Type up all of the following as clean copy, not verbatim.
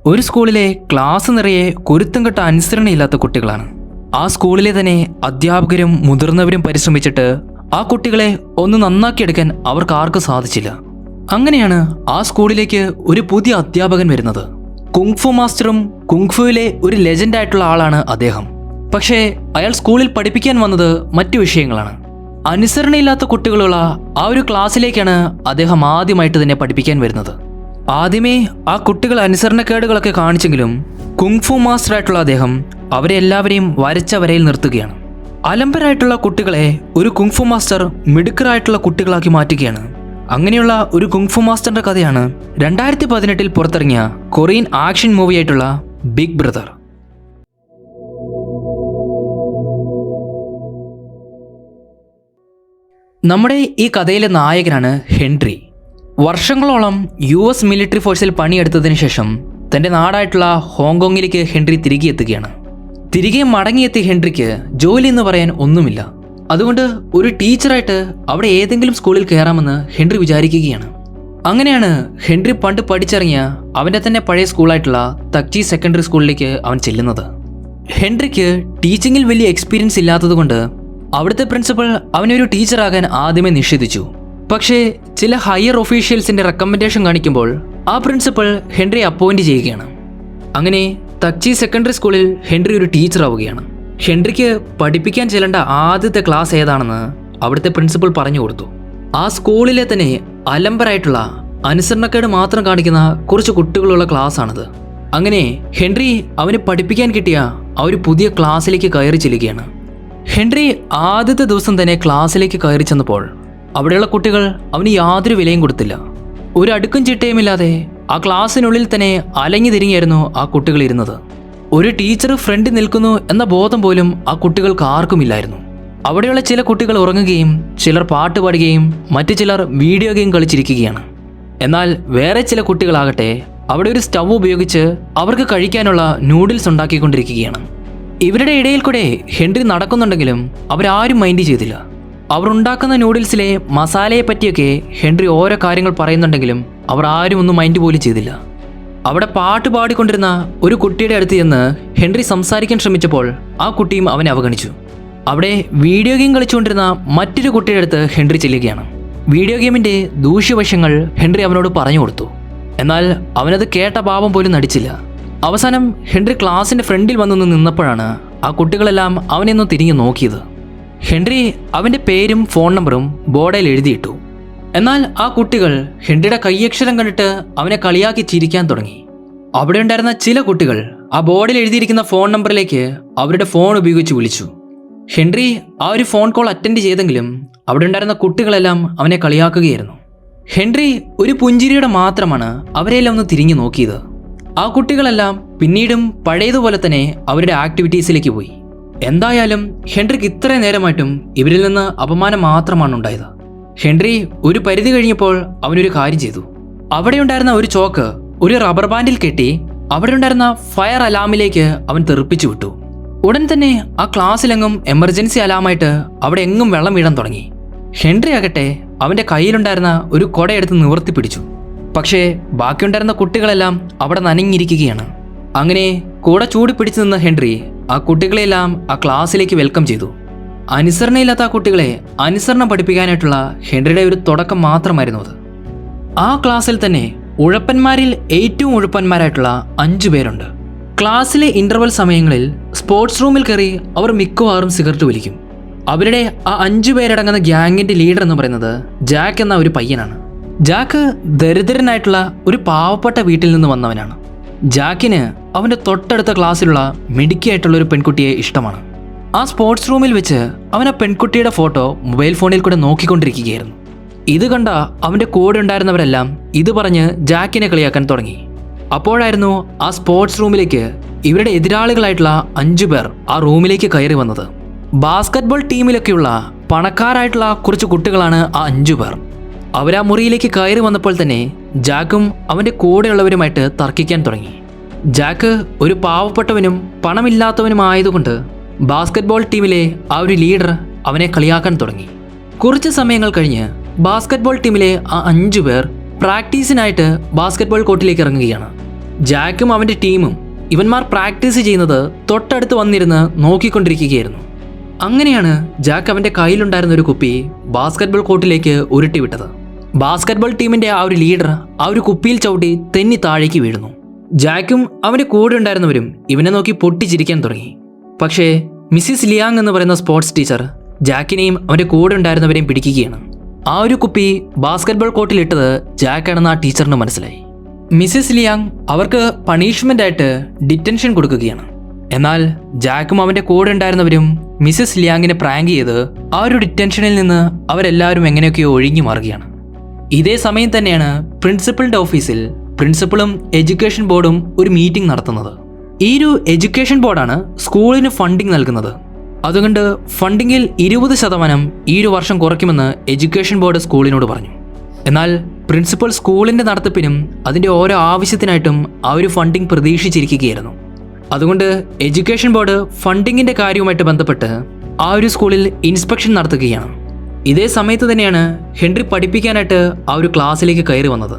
ഒരു സ്കൂളിലെ ക്ലാസ് നിറയെ കുരുത്തം കെട്ട അനുസരണയില്ലാത്ത കുട്ടികളാണ്. ആ സ്കൂളിലെ തന്നെ അധ്യാപകരും മുതിർന്നവരും പരിശ്രമിച്ചിട്ട് ആ കുട്ടികളെ ഒന്ന് നന്നാക്കിയെടുക്കാൻ അവർക്ക് ആർക്കും സാധിച്ചില്ല. അങ്ങനെയാണ് ആ സ്കൂളിലേക്ക് ഒരു പുതിയ അധ്യാപകൻ വരുന്നത്. കുങ്ഫു മാസ്റ്ററും കുങ്ഫുവിലെ ഒരു ലെജൻഡ് ആയിട്ടുള്ള ആളാണ് അദ്ദേഹം. പക്ഷേ അയാൾ സ്കൂളിൽ പഠിപ്പിക്കാൻ വന്നത് മറ്റു വിഷയങ്ങളാണ്. അനുസരണയില്ലാത്ത കുട്ടികളുള്ള ആ ഒരു ക്ലാസ്സിലേക്കാണ് അദ്ദേഹം ആദ്യമായിട്ട് തന്നെ പഠിപ്പിക്കാൻ വരുന്നത്. ആദ്യമേ ആ കുട്ടികൾ അനുസരണക്കേടുകളൊക്കെ കാണിച്ചെങ്കിലും കുങ്ഫു മാസ്റ്റർ ആയിട്ടുള്ള അദ്ദേഹം അവരെ എല്ലാവരെയും വരച്ച വരയിൽ നിർത്തുകയാണ്. അലമ്പരായിട്ടുള്ള കുട്ടികളെ ഒരു കുങ്ഫു മാസ്റ്റർ മിടുക്കരായിട്ടുള്ള കുട്ടികളാക്കി മാറ്റുകയാണ്. അങ്ങനെയുള്ള ഒരു കുങ്ഫു മാസ്റ്ററിന്റെ കഥയാണ് 2018 പുറത്തിറങ്ങിയ കൊറിയൻ ആക്ഷൻ മൂവിയായിട്ടുള്ള ബിഗ് ബ്രദർ. നമ്മുടെ ഈ കഥയിലെ നായകനാണ് ഹെൻറി. വർഷങ്ങളോളം US മിലിറ്ററി ഫോഴ്സിൽ പണിയെടുത്തതിന് ശേഷം തൻ്റെ നാടായിട്ടുള്ള ഹോങ്കോങ്ങിലേക്ക് ഹെൻറി തിരികെ എത്തുകയാണ്. തിരികെ മടങ്ങിയെത്തിയ ഹെൻറിക്ക് ജോലി എന്ന് പറയാൻ ഒന്നുമില്ല. അതുകൊണ്ട് ഒരു ടീച്ചറായിട്ട് അവിടെ ഏതെങ്കിലും സ്കൂളിൽ കയറാമെന്ന് ഹെൻറി വിചാരിക്കുകയാണ്. അങ്ങനെയാണ് ഹെൻറി പണ്ട് പഠിച്ചിറങ്ങിയ അവൻ്റെ തന്നെ പഴയ സ്കൂളായിട്ടുള്ള തക്ചി സെക്കൻഡറി സ്കൂളിലേക്ക് അവൻ ചെല്ലുന്നത്. ഹെൻറിക്ക് ടീച്ചിങ്ങിൽ വലിയ എക്സ്പീരിയൻസ് ഇല്ലാത്തതുകൊണ്ട് അവിടുത്തെ പ്രിൻസിപ്പൽ അവനെ ഒരു ടീച്ചറാകാൻ ആദ്യമേ നിഷേധിച്ചു. പക്ഷേ ചില ഹയർ ഒഫീഷ്യൽസിന്റെ റെക്കമെൻഡേഷൻ കാണിക്കുമ്പോൾ ആ പ്രിൻസിപ്പൽ ഹെൻറിയെ അപ്പോയിന്റ് ചെയ്യുകയാണ്. അങ്ങനെ തക്ചി സെക്കൻഡറി സ്കൂളിൽ ഹെൻറി ഒരു ടീച്ചർ ആവുകയാണ്. ഹെൻറിക്ക് പഠിപ്പിക്കാൻ ചെല്ലേണ്ട ആദ്യത്തെ ക്ലാസ് ഏതാണെന്ന് അവിടുത്തെ പ്രിൻസിപ്പൽ പറഞ്ഞു കൊടുത്തു. ആ സ്കൂളിലെ തന്നെ അലമ്പരായിട്ടുള്ള അനുസരണക്കേട് മാത്രം കാണിക്കുന്ന കുറച്ച് കുട്ടികളുള്ള ക്ലാസ് ആണത്. അങ്ങനെ ഹെൻറി അവന് പഠിപ്പിക്കാൻ കിട്ടിയ ആ ഒരു പുതിയ ക്ലാസ്സിലേക്ക് കയറി ചെല്ലുകയാണ്. ഹെൻറി ആദ്യത്തെ ദിവസം തന്നെ ക്ലാസ്സിലേക്ക് കയറി ചെന്നപ്പോൾ അവിടെയുള്ള കുട്ടികൾ അവന് യാതൊരു വിലയും കൊടുത്തില്ല. ഒരു അടുക്കും ചിട്ടയുമില്ലാതെ ആ ക്ലാസ്സിനുള്ളിൽ തന്നെ അലഞ്ഞു തിരിഞ്ഞായിരുന്നു ആ കുട്ടികൾ ഇരുന്നത്. ഒരു ടീച്ചർ ഫ്രണ്ടിൽ നിൽക്കുന്നു എന്ന ബോധം പോലും ആ കുട്ടികൾക്ക് ആർക്കുമില്ലായിരുന്നു. അവിടെയുള്ള ചില കുട്ടികൾ ഉറങ്ങുകയും ചിലർ പാട്ട് പാടുകയും മറ്റു ചിലർ വീഡിയോ ഗെയിം കളിച്ചിരിക്കുകയാണ്. എന്നാൽ വേറെ ചില കുട്ടികളാകട്ടെ അവിടെ ഒരു സ്റ്റൗ ഉപയോഗിച്ച് അവർക്ക് കഴിക്കാനുള്ള നൂഡിൽസ് ഉണ്ടാക്കിക്കൊണ്ടിരിക്കുകയാണ്. ഇവരുടെ ഇടയിൽ കൂടെ ഹെൻറി നടക്കുന്നുണ്ടെങ്കിലും അവരാരും മൈൻഡ് ചെയ്തില്ല. അവർ ഉണ്ടാക്കുന്ന നൂഡിൽസിലെ മസാലയെ പറ്റിയൊക്കെ ഹെൻറി ഓരോ കാര്യങ്ങൾ പറയുന്നുണ്ടെങ്കിലും അവർ ആരും ഒന്നും മൈൻഡ് പോലും ചെയ്തില്ല. അവിടെ പാട്ട് പാടിക്കൊണ്ടിരുന്ന ഒരു കുട്ടിയുടെ അടുത്ത് ചെന്ന് ഹെൻറി സംസാരിക്കാൻ ശ്രമിച്ചപ്പോൾ ആ കുട്ടിയും അവനെ അവഗണിച്ചു. അവിടെ വീഡിയോ ഗെയിം കളിച്ചുകൊണ്ടിരുന്ന മറ്റൊരു കുട്ടിയുടെ അടുത്ത് ഹെൻറി ചെല്ലുകയാണ്. വീഡിയോ ഗെയിമിൻ്റെ ദൂഷ്യവശങ്ങൾ ഹെൻറി അവനോട് പറഞ്ഞു കൊടുത്തു. എന്നാൽ അവനത് കേട്ട പാപം പോലും നടിച്ചില്ല. അവസാനം ഹെൻറി ക്ലാസിൻ്റെ ഫ്രണ്ടിൽ വന്നു നിന്നപ്പോഴാണ് ആ കുട്ടികളെല്ലാം അവനെ ഒന്ന് തിരിഞ്ഞു നോക്കിയത്. ഹെൻറി അവൻ്റെ പേരും ഫോൺ നമ്പറും ബോർഡിൽ എഴുതിയിട്ടു. എന്നാൽ ആ കുട്ടികൾ ഹെൻറിയുടെ കൈയക്ഷരം കണ്ടിട്ട് അവനെ കളിയാക്കി ചിരിക്കാൻ തുടങ്ങി. അവിടെ ഉണ്ടായിരുന്ന ചില കുട്ടികൾ ആ ബോർഡിൽ എഴുതിയിരിക്കുന്ന ഫോൺ നമ്പറിലേക്ക് അവരുടെ ഫോൺ ഉപയോഗിച്ച് വിളിച്ചു. ഹെൻറി ആ ഒരു ഫോൺ കോൾ അറ്റൻഡ് ചെയ്തെങ്കിലും അവിടെ ഉണ്ടായിരുന്ന കുട്ടികളെല്ലാം അവനെ കളിയാക്കുകയായിരുന്നു. ഹെൻറി ഒരു പുഞ്ചിരിയുടെ മാത്രമാണ് അവരെല്ലാം ഒന്ന് തിരിഞ്ഞു നോക്കിയത്. ആ കുട്ടികളെല്ലാം പിന്നീടും പഴയതുപോലെ തന്നെ അവരുടെ ആക്ടിവിറ്റീസിലേക്ക് പോയി. എന്തായാലും ഹെൻറിക്ക് ഇത്രയും നേരമായിട്ടും ഇവരിൽ നിന്ന് അപമാനം മാത്രമാണ് ഉണ്ടായത്. ഹെൻറി ഒരു പരിധി കഴിഞ്ഞപ്പോൾ അവനൊരു കാര്യം ചെയ്തു. അവിടെ ഉണ്ടായിരുന്ന ഒരു ചോക്ക് ഒരു റബ്ബർ ബാൻഡിൽ കെട്ടി അവിടെ ഉണ്ടായിരുന്ന ഫയർ അലാമിലേക്ക് അവൻ തെറിപ്പിച്ചു വിട്ടു. ഉടൻ തന്നെ ആ ക്ലാസ്സിലെങ്ങും എമർജൻസി അലാമായിട്ട് അവിടെ എങ്ങും വെള്ളം വീഴാൻ തുടങ്ങി. ഹെൻറി ആകട്ടെ അവൻ്റെ കയ്യിലുണ്ടായിരുന്ന ഒരു കൊടയെടുത്ത് നിവർത്തി പിടിച്ചു. പക്ഷേ ബാക്കിയുണ്ടായിരുന്ന കുട്ടികളെല്ലാം അവിടെ നനഞ്ഞിരിക്കുകയാണ്. അങ്ങനെ കൂടെ ചൂടി പിടിച്ചു നിന്ന ഹെൻറി ആ കുട്ടികളെല്ലാം ആ ക്ലാസ്സിലേക്ക് വെൽക്കം ചെയ്തു. അനുസരണയില്ലാത്ത ആ കുട്ടികളെ അനുസരണം പഠിപ്പിക്കാനായിട്ടുള്ള ഹെൻറിയുടെ ഒരു തുടക്കം മാത്രമായിരുന്നു അത്. ആ ക്ലാസ്സിൽ തന്നെ ഉഴപ്പന്മാരിൽ ഏറ്റവും ഉഴപ്പന്മാരായിട്ടുള്ള 5 പേരുണ്ട്. ക്ലാസ്സിലെ ഇന്റർവെൽ സമയങ്ങളിൽ സ്പോർട്സ് റൂമിൽ കയറി അവർ മിക്കവാറും സിഗരറ്റ് വലിക്കും. അവരുടെ ആ 5 പേരടങ്ങുന്ന ഗ്യാങ്ങിന്റെ ലീഡർ എന്ന് പറയുന്നത് ജാക്ക് എന്ന ഒരു പയ്യനാണ്. ജാക്ക് ദരിദ്രനായിട്ടുള്ള ഒരു പാവപ്പെട്ട വീട്ടിൽ നിന്ന് വന്നവനാണ്. ജാക്കിന് അവൻ്റെ തൊട്ടടുത്ത ക്ലാസ്സിലുള്ള മിടുക്കിയായിട്ടുള്ള ഒരു പെൺകുട്ടിയെ ഇഷ്ടമാണ്. ആ സ്പോർട്സ് റൂമിൽ വെച്ച് അവൻ ആ പെൺകുട്ടിയുടെ ഫോട്ടോ മൊബൈൽ ഫോണിൽ കൂടെ നോക്കിക്കൊണ്ടിരിക്കുകയായിരുന്നു. ഇത് കണ്ട അവൻ്റെ കൂടെ ഉണ്ടായിരുന്നവരെല്ലാം ഇത് പറഞ്ഞ് ജാക്കിനെ കളിയാക്കാൻ തുടങ്ങി. അപ്പോഴായിരുന്നു ആ സ്പോർട്സ് റൂമിലേക്ക് ഇവരുടെ എതിരാളികളായിട്ടുള്ള 5 പേർ ആ റൂമിലേക്ക് കയറി വന്നത്. ബാസ്കറ്റ്ബോൾ ടീമിലൊക്കെയുള്ള പണക്കാരായിട്ടുള്ള കുറച്ച് കുട്ടികളാണ് ആ 5 പേർ. അവരാ മുറിയിലേക്ക് കയറി വന്നപ്പോൾ തന്നെ ജാക്കും അവൻ്റെ കൂടെയുള്ളവരുമായിട്ട് തർക്കിക്കാൻ തുടങ്ങി. ജാക്ക് ഒരു പാവപ്പെട്ടവനും പണമില്ലാത്തവനുമായതുകൊണ്ട് ബാസ്കറ്റ്ബോൾ ടീമിലെ ആ ഒരു ലീഡർ അവനെ കളിയാക്കാൻ തുടങ്ങി. കുറച്ച് സമയങ്ങൾ കഴിഞ്ഞ് ബാസ്കറ്റ്ബോൾ ടീമിലെ ആ 5 പേർ പ്രാക്ടീസിനായിട്ട് ബാസ്കറ്റ്ബോൾ കോർട്ടിലേക്ക് ഇറങ്ങുകയാണ്. ജാക്കും അവൻ്റെ ടീമും ഇവന്മാർ പ്രാക്ടീസ് ചെയ്യുന്നത് തൊട്ടടുത്ത് വന്നിരുന്ന് നോക്കിക്കൊണ്ടിരിക്കുകയായിരുന്നു. അങ്ങനെയാണ് ജാക്ക് അവൻ്റെ കയ്യിലുണ്ടായിരുന്ന ഒരു കുപ്പി ബാസ്കറ്റ്ബോൾ കോർട്ടിലേക്ക് ഉരുട്ടിവിട്ടത്. ബാസ്കറ്റ്ബോൾ ടീമിൻ്റെ ആ ഒരു ലീഡർ ആ ഒരു കുപ്പിയിൽ ചവിട്ടി തെന്നി താഴേക്ക് വീഴുന്നു. ജാക്കും അവൻ്റെ കൂടെ ഉണ്ടായിരുന്നവരും ഇവനെ നോക്കി പൊട്ടിച്ചിരിക്കാൻ തുടങ്ങി. പക്ഷേ മിസ്സിസ് ലിയാങ് എന്ന് പറയുന്ന സ്പോർട്സ് ടീച്ചർ ജാക്കിനെയും അവൻ്റെ കൂടെ ഉണ്ടായിരുന്നവരെയും പിടിക്കുകയാണ്. ആ ഒരു കുപ്പി ബാസ്കറ്റ്ബോൾ കോർട്ടിലിട്ടത് ജാക്കാണെന്ന് ആ ടീച്ചറിന് മനസ്സിലായി. മിസ്സിസ് ലിയാങ് അവർക്ക് പണിഷ്മെൻ്റ് ആയിട്ട് ഡിറ്റൻഷൻ കൊടുക്കുകയാണ്. എന്നാൽ ജാക്കും അവൻ്റെ കൂടെ ഉണ്ടായിരുന്നവരും മിസ്സിസ് ലിയാങ്ങിനെ പ്രാങ്ക് ചെയ്ത് ആ ഒരു ഡിറ്റൻഷനിൽ നിന്ന് അവരെല്ലാവരും എങ്ങനെയൊക്കെയോ ഒഴിഞ്ഞു മാറുകയാണ്. ഇതേ സമയം തന്നെയാണ് പ്രിൻസിപ്പളിൻ്റെ ഓഫീസിൽ പ്രിൻസിപ്പളും എഡ്യൂക്കേഷൻ ബോർഡും ഒരു മീറ്റിംഗ് നടത്തുന്നത്. ഈ ഒരു എഡ്യൂക്കേഷൻ ബോർഡാണ് സ്കൂളിന് ഫണ്ടിങ് നൽകുന്നത്. അതുകൊണ്ട് ഫണ്ടിങ്ങിൽ 20% ഈ ഒരു വർഷം കുറയ്ക്കുമെന്ന് എഡ്യൂക്കേഷൻ ബോർഡ് സ്കൂളിനോട് പറഞ്ഞു. എന്നാൽ പ്രിൻസിപ്പൽ സ്കൂളിൻ്റെ നടത്തിപ്പിനും അതിൻ്റെ ഓരോ ആവശ്യത്തിനായിട്ടും ആ ഒരു ഫണ്ടിങ് പ്രതീക്ഷിച്ചിരിക്കുകയായിരുന്നു. അതുകൊണ്ട് എഡ്യൂക്കേഷൻ ബോർഡ് ഫണ്ടിങ്ങിൻ്റെ കാര്യവുമായിട്ട് ബന്ധപ്പെട്ട് ആ ഒരു സ്കൂളിൽ ഇൻസ്പെക്ഷൻ നടത്തുകയാണ്. ഇതേ സമയത്ത് തന്നെയാണ് ഹെൻറി പഠിപ്പിക്കാനായിട്ട് ആ ഒരു ക്ലാസ്സിലേക്ക് കയറി വന്നത്.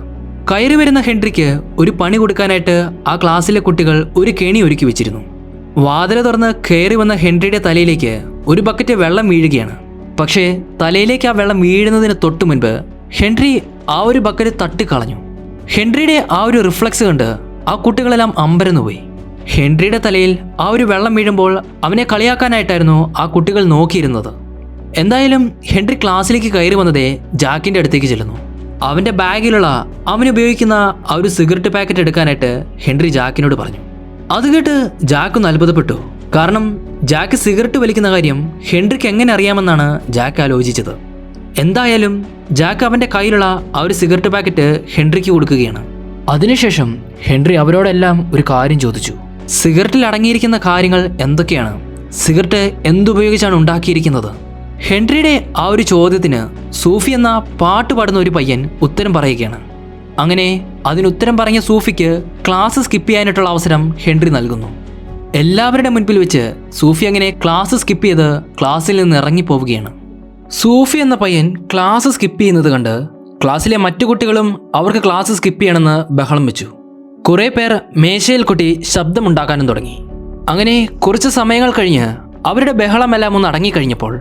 കയറി വരുന്ന ഹെൻറിക്ക് ഒരു പണി കൊടുക്കാനായിട്ട് ആ ക്ലാസ്സിലെ കുട്ടികൾ ഒരു കെണി ഒരുക്കി വെച്ചിരുന്നു. വാതിൽ തുറന്ന് കയറി വന്ന ഹെൻറിയുടെ തലയിലേക്ക് ഒരു ബക്കറ്റ് വെള്ളം വീഴുകയാണ്. പക്ഷേ തലയിലേക്ക് ആ വെള്ളം വീഴുന്നതിന് തൊട്ടു മുൻപ് ഹെൻറി ആ ഒരു ബക്കറ്റ് തട്ടിക്കളഞ്ഞു. ഹെൻറിയുടെ ആ ഒരു റിഫ്ലക്സ് കണ്ട് ആ കുട്ടികളെല്ലാം അമ്പരന്നുപോയി. ഹെൻറിയുടെ തലയിൽ ആ ഒരു വെള്ളം വീഴുമ്പോൾ അവനെ കളിയാക്കാനായിട്ടായിരുന്നു ആ കുട്ടികൾ നോക്കിയിരുന്നത്. എന്തായാലും ഹെൻറി ക്ലാസ്സിലേക്ക് കയറി വന്നതേ ജാക്കിൻ്റെ അടുത്തേക്ക് ചെല്ലുന്നു. അവൻ്റെ ബാഗിലുള്ള അവനുപയോഗിക്കുന്ന ആ ഒരു സിഗരറ്റ് പാക്കറ്റ് എടുക്കാനായിട്ട് ഹെൻറി ജാക്കിനോട് പറഞ്ഞു. അത് കേട്ട് ജാക്ക് അത്ഭുതപ്പെട്ടു. കാരണം ജാക്ക് സിഗരറ്റ് വലിക്കുന്ന കാര്യം ഹെൻറിക്ക് എങ്ങനെ അറിയാമെന്നാണ് ജാക്ക് ആലോചിച്ചത്. എന്തായാലും ജാക്ക് അവൻ്റെ കയ്യിലുള്ള ആ ഒരു സിഗരറ്റ് പാക്കറ്റ് ഹെൻറിക്ക് കൊടുക്കുകയാണ്. അതിനുശേഷം ഹെൻറി അവരോടെല്ലാം ഒരു കാര്യം ചോദിച്ചു. സിഗരറ്റിൽ അടങ്ങിയിരിക്കുന്ന കാര്യങ്ങൾ എന്തൊക്കെയാണ്? സിഗരറ്റ് എന്തുപയോഗിച്ചാണ് ഉണ്ടാക്കിയിരിക്കുന്നത്? ഹെൻറിയുടെ ആ ഒരു ചോദ്യത്തിന് സൂഫി എന്ന പാട്ട് പാടുന്ന ഒരു പയ്യൻ ഉത്തരം പറയുകയാണ്. അങ്ങനെ അതിനുത്തരം പറഞ്ഞ സൂഫിക്ക് ക്ലാസ് സ്കിപ്പ് ചെയ്യാനായിട്ടുള്ള അവസരം ഹെൻറി നൽകുന്നു. എല്ലാവരുടെ മുൻപിൽ വെച്ച് സൂഫി അങ്ങനെ ക്ലാസ് സ്കിപ്പ് ചെയ്ത് ക്ലാസ്സിൽ നിന്ന് ഇറങ്ങിപ്പോവുകയാണ്. സൂഫി എന്ന പയ്യൻ ക്ലാസ് സ്കിപ്പ് ചെയ്യുന്നത് കണ്ട് ക്ലാസ്സിലെ മറ്റു കുട്ടികളും അവർക്ക് ക്ലാസ് സ്കിപ്പ് ചെയ്യണമെന്ന് ബഹളം വെച്ചു. കുറേ പേർ മേശയിൽ കൊട്ടി ശബ്ദമുണ്ടാക്കാനും തുടങ്ങി. അങ്ങനെ കുറച്ച് സമയങ്ങൾ കഴിഞ്ഞ് അവരുടെ ബഹളമെല്ലാം ഒന്ന് അടങ്ങിക്കഴിഞ്ഞപ്പോൾ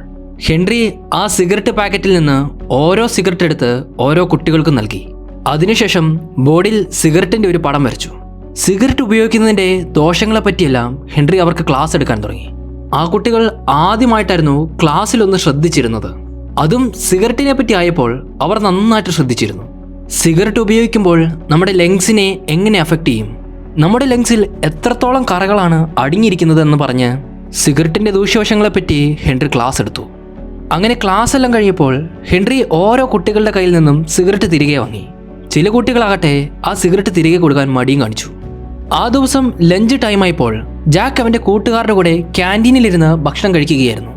ഹെൻറി ആ സിഗരറ്റ് പാക്കറ്റിൽ നിന്ന് ഓരോ സിഗരറ്റ് എടുത്ത് ഓരോ കുട്ടികൾക്കും നൽകി. അതിനുശേഷം ബോർഡിൽ സിഗരറ്റിൻ്റെ ഒരു പടം വരച്ചു. സിഗരറ്റ് ഉപയോഗിക്കുന്നതിൻ്റെ ദോഷങ്ങളെ പറ്റിയെല്ലാം ഹെൻറി അവർക്ക് ക്ലാസ് എടുക്കാൻ തുടങ്ങി. ആ കുട്ടികൾ ആദ്യമായിട്ടായിരുന്നു ക്ലാസ്സിലൊന്ന് ശ്രദ്ധിച്ചിരുന്നത്. അതും സിഗരറ്റിനെ പറ്റി ആയപ്പോൾ അവർ നന്നായിട്ട് ശ്രദ്ധിച്ചിരുന്നു. സിഗരറ്റ് ഉപയോഗിക്കുമ്പോൾ നമ്മുടെ ലങ്സിനെ എങ്ങനെ അഫക്റ്റ് ചെയ്യും, നമ്മുടെ ലങ്സിൽ എത്രത്തോളം കറകളാണ് അടങ്ങിയിരിക്കുന്നത് എന്ന് പറഞ്ഞ് സിഗരറ്റിൻ്റെ ദൂഷ്യവശങ്ങളെപ്പറ്റി ഹെൻറി ക്ലാസ് എടുത്തു. അങ്ങനെ ക്ലാസ് എല്ലാം കഴിഞ്ഞപ്പോൾ ഹെൻറി ഓരോ കുട്ടികളുടെ കയ്യിൽ നിന്നും സിഗരറ്റ് തിരികെ വാങ്ങി. ചില കുട്ടികളാകട്ടെ ആ സിഗരറ്റ് തിരികെ കൊടുക്കാൻ മടിയും കാണിച്ചു. ആ ദിവസം ലഞ്ച് ടൈമായപ്പോൾ ജാക്ക് അവൻ്റെ കൂട്ടുകാരുടെ കൂടെ ക്യാൻറ്റീനിലിരുന്ന് ഭക്ഷണം കഴിക്കുകയായിരുന്നു.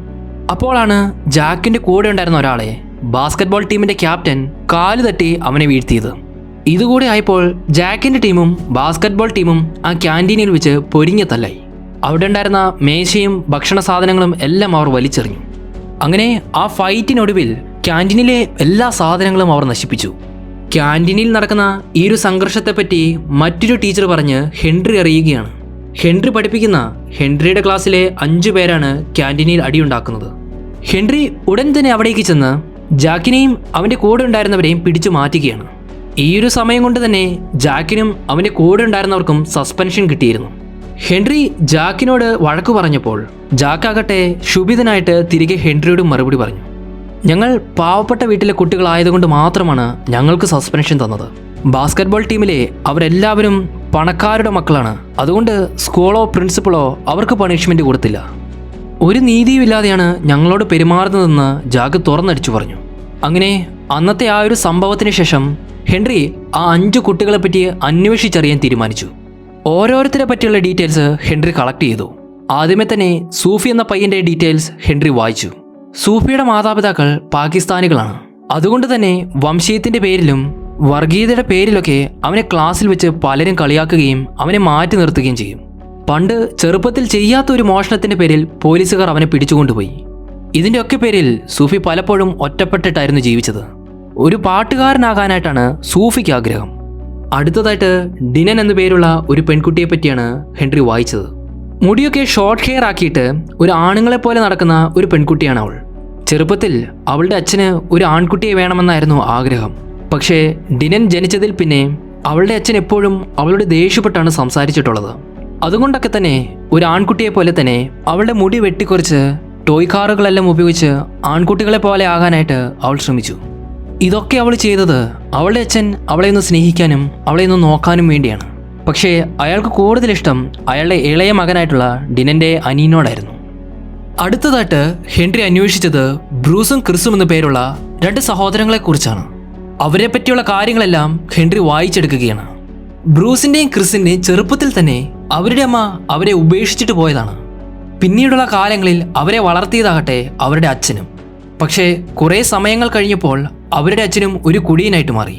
അപ്പോഴാണ് ജാക്കിൻ്റെ കൂടെ ഉണ്ടായിരുന്ന ഒരാളെ ബാസ്കറ്റ്ബോൾ ടീമിൻ്റെ ക്യാപ്റ്റൻ കാല് തട്ടി അവനെ വീഴ്ത്തിയത്. ഇതുകൂടെ ആയപ്പോൾ ജാക്കിൻ്റെ ടീമും ബാസ്കറ്റ്ബോൾ ടീമും ആ ക്യാൻറ്റീനിൽ വെച്ച് പൊരിഞ്ഞ തല്ലായി. അവിടെ ഉണ്ടായിരുന്ന മേശയും ഭക്ഷണ സാധനങ്ങളും എല്ലാം അവർ വലിച്ചെറിഞ്ഞു. അങ്ങനെ ആ ഫൈറ്റിനൊടുവിൽ ക്യാൻറ്റീനിലെ എല്ലാ സാധനങ്ങളും അവർ നശിപ്പിച്ചു. ക്യാൻറ്റീനിൽ നടക്കുന്ന ഈ ഒരു സംഘർഷത്തെപ്പറ്റി മറ്റൊരു ടീച്ചർ പറഞ്ഞ് ഹെൻറി അറിയുകയാണ്. ഹെൻറി പഠിപ്പിക്കുന്ന ഹെൻറിയുടെ ക്ലാസ്സിലെ 5 പേരാണ് ക്യാൻറ്റീനിൽ അടിയുണ്ടാക്കുന്നത്. ഹെൻറി ഉടൻ തന്നെ അവിടേക്ക് ചെന്ന് ജാക്കിനെയും അവൻ്റെ കൂടെ ഉണ്ടായിരുന്നവരെയും പിടിച്ചു മാറ്റുകയാണ്. ഈ ഒരു സമയം കൊണ്ട് തന്നെ ജാക്കിനും അവൻ്റെ കൂടെ ഉണ്ടായിരുന്നവർക്കും സസ്പെൻഷൻ കിട്ടിയിരുന്നു. ഹെൻറി ജാക്കിനോട് വഴക്കു പറഞ്ഞപ്പോൾ ജാക്കാകട്ടെ ക്ഷുഭിതനായിട്ട് തിരികെ ഹെൻറിയോട് മറുപടി പറഞ്ഞു. ഞങ്ങൾ പാവപ്പെട്ട വീട്ടിലെ കുട്ടികളായതുകൊണ്ട് മാത്രമാണ് ഞങ്ങൾക്ക് സസ്പെൻഷൻ തന്നത്. ബാസ്കറ്റ്ബോൾ ടീമിലെ അവരെല്ലാവരും പണക്കാരുടെ മക്കളാണ്. അതുകൊണ്ട് സ്കൂളോ പ്രിൻസിപ്പളോ അവർക്ക് പണിഷ്മെൻറ്റ് കൊടുത്തില്ല. ഒരു നീതിയുമില്ലാതെയാണ് ഞങ്ങളോട് പെരുമാറുന്നതെന്ന് ജാക്ക് തുറന്നടിച്ചു പറഞ്ഞു. അങ്ങനെ അന്നത്തെ ആ ഒരു സംഭവത്തിന് ശേഷം ഹെൻറി ആ 5 കുട്ടികളെപ്പറ്റി അന്വേഷിച്ചറിയാൻ തീരുമാനിച്ചു. ഓരോരുത്തരെ പറ്റിയുള്ള ഡീറ്റെയിൽസ് ഹെൻറി കളക്ട് ചെയ്തു. ആദ്യമേ തന്നെ സൂഫി എന്ന പയ്യൻ്റെ ഡീറ്റെയിൽസ് ഹെൻറി വായിച്ചു. സൂഫിയുടെ മാതാപിതാക്കൾ പാകിസ്ഥാനികളാണ്. അതുകൊണ്ട് തന്നെ വംശീയത്തിൻ്റെ പേരിലും വർഗീയതയുടെ പേരിലൊക്കെ അവനെ ക്ലാസ്സിൽ വെച്ച് പലരും കളിയാക്കുകയും അവനെ മാറ്റി നിർത്തുകയും ചെയ്യും. പണ്ട് ചെറുപ്പത്തിൽ ചെയ്യാത്ത ഒരു മോഷണത്തിൻ്റെ പേരിൽ പോലീസുകാർ അവനെ പിടിച്ചുകൊണ്ടുപോയി. ഇതിൻ്റെ ഒക്കെ പേരിൽ സൂഫി പലപ്പോഴും ഒറ്റപ്പെട്ടിട്ടായിരുന്നു ജീവിച്ചത്. ഒരു പാട്ടുകാരനാകാനായിട്ടാണ് സൂഫിക്ക് ആഗ്രഹം. അടുത്തതായിട്ട് ഡിനൻ എന്നു പേരുള്ള ഒരു പെൺകുട്ടിയെ പറ്റിയാണ് ഹെൻറി വായിച്ചത്. മുടിയൊക്കെ ഷോർട്ട് ഹെയർ ആക്കിയിട്ട് ഒരു ആണുങ്ങളെ പോലെ നടക്കുന്ന ഒരു പെൺകുട്ടിയാണ് അവൾ. ചെറുപ്പത്തിൽ അവളുടെ അച്ഛന് ഒരു ആൺകുട്ടിയെ വേണമെന്നായിരുന്നു ആഗ്രഹം. പക്ഷേ ഡിനൻ ജനിച്ചതിൽ പിന്നെ അവളുടെ അച്ഛൻ എപ്പോഴും അവളുടെ ദേഷ്യപ്പെട്ടാണ് സംസാരിച്ചിട്ടുള്ളത്. അതുകൊണ്ടൊക്കെ തന്നെ ഒരു ആൺകുട്ടിയെ പോലെ തന്നെ അവളുടെ മുടി വെട്ടിക്കുറച്ച് ടോയ് കാറുകളെല്ലാം ഉപയോഗിച്ച് ആൺകുട്ടികളെ പോലെ ആകാനായിട്ട് അവൾ ശ്രമിച്ചു. ഇതൊക്കെ അവൾ ചെയ്തത് അവളുടെ അച്ഛൻ അവളെ ഒന്ന് സ്നേഹിക്കാനും അവളെ ഒന്ന് നോക്കാനും വേണ്ടിയാണ്. പക്ഷേ അയാൾക്ക് കൂടുതൽ ഇഷ്ടം അയാളുടെ ഇളയ മകനായിട്ടുള്ള ഡിനൻ്റെ അനിയനോടായിരുന്നു. അടുത്തതായിട്ട് ഹെൻറി അന്വേഷിച്ചത് ബ്രൂസും ക്രിസും എന്നു പേരുള്ള 2 സഹോദരങ്ങളെക്കുറിച്ചാണ്. അവരെ പറ്റിയുള്ള കാര്യങ്ങളെല്ലാം ഹെൻറി വായിച്ചെടുക്കുകയാണ്. ബ്രൂസിൻ്റെയും ക്രിസിൻ്റെയും ചെറുപ്പത്തിൽ തന്നെ അവരുടെ അമ്മ അവരെ ഉപേക്ഷിച്ചിട്ട് പോയതാണ്. പിന്നീടുള്ള കാലങ്ങളിൽ അവരെ വളർത്തിയതാകട്ടെ അവരുടെ അച്ഛനും. പക്ഷേ കുറേ സമയങ്ങൾ കഴിഞ്ഞപ്പോൾ അവരുടെ അച്ഛനും ഒരു കുടിയനായിട്ട് മാറി.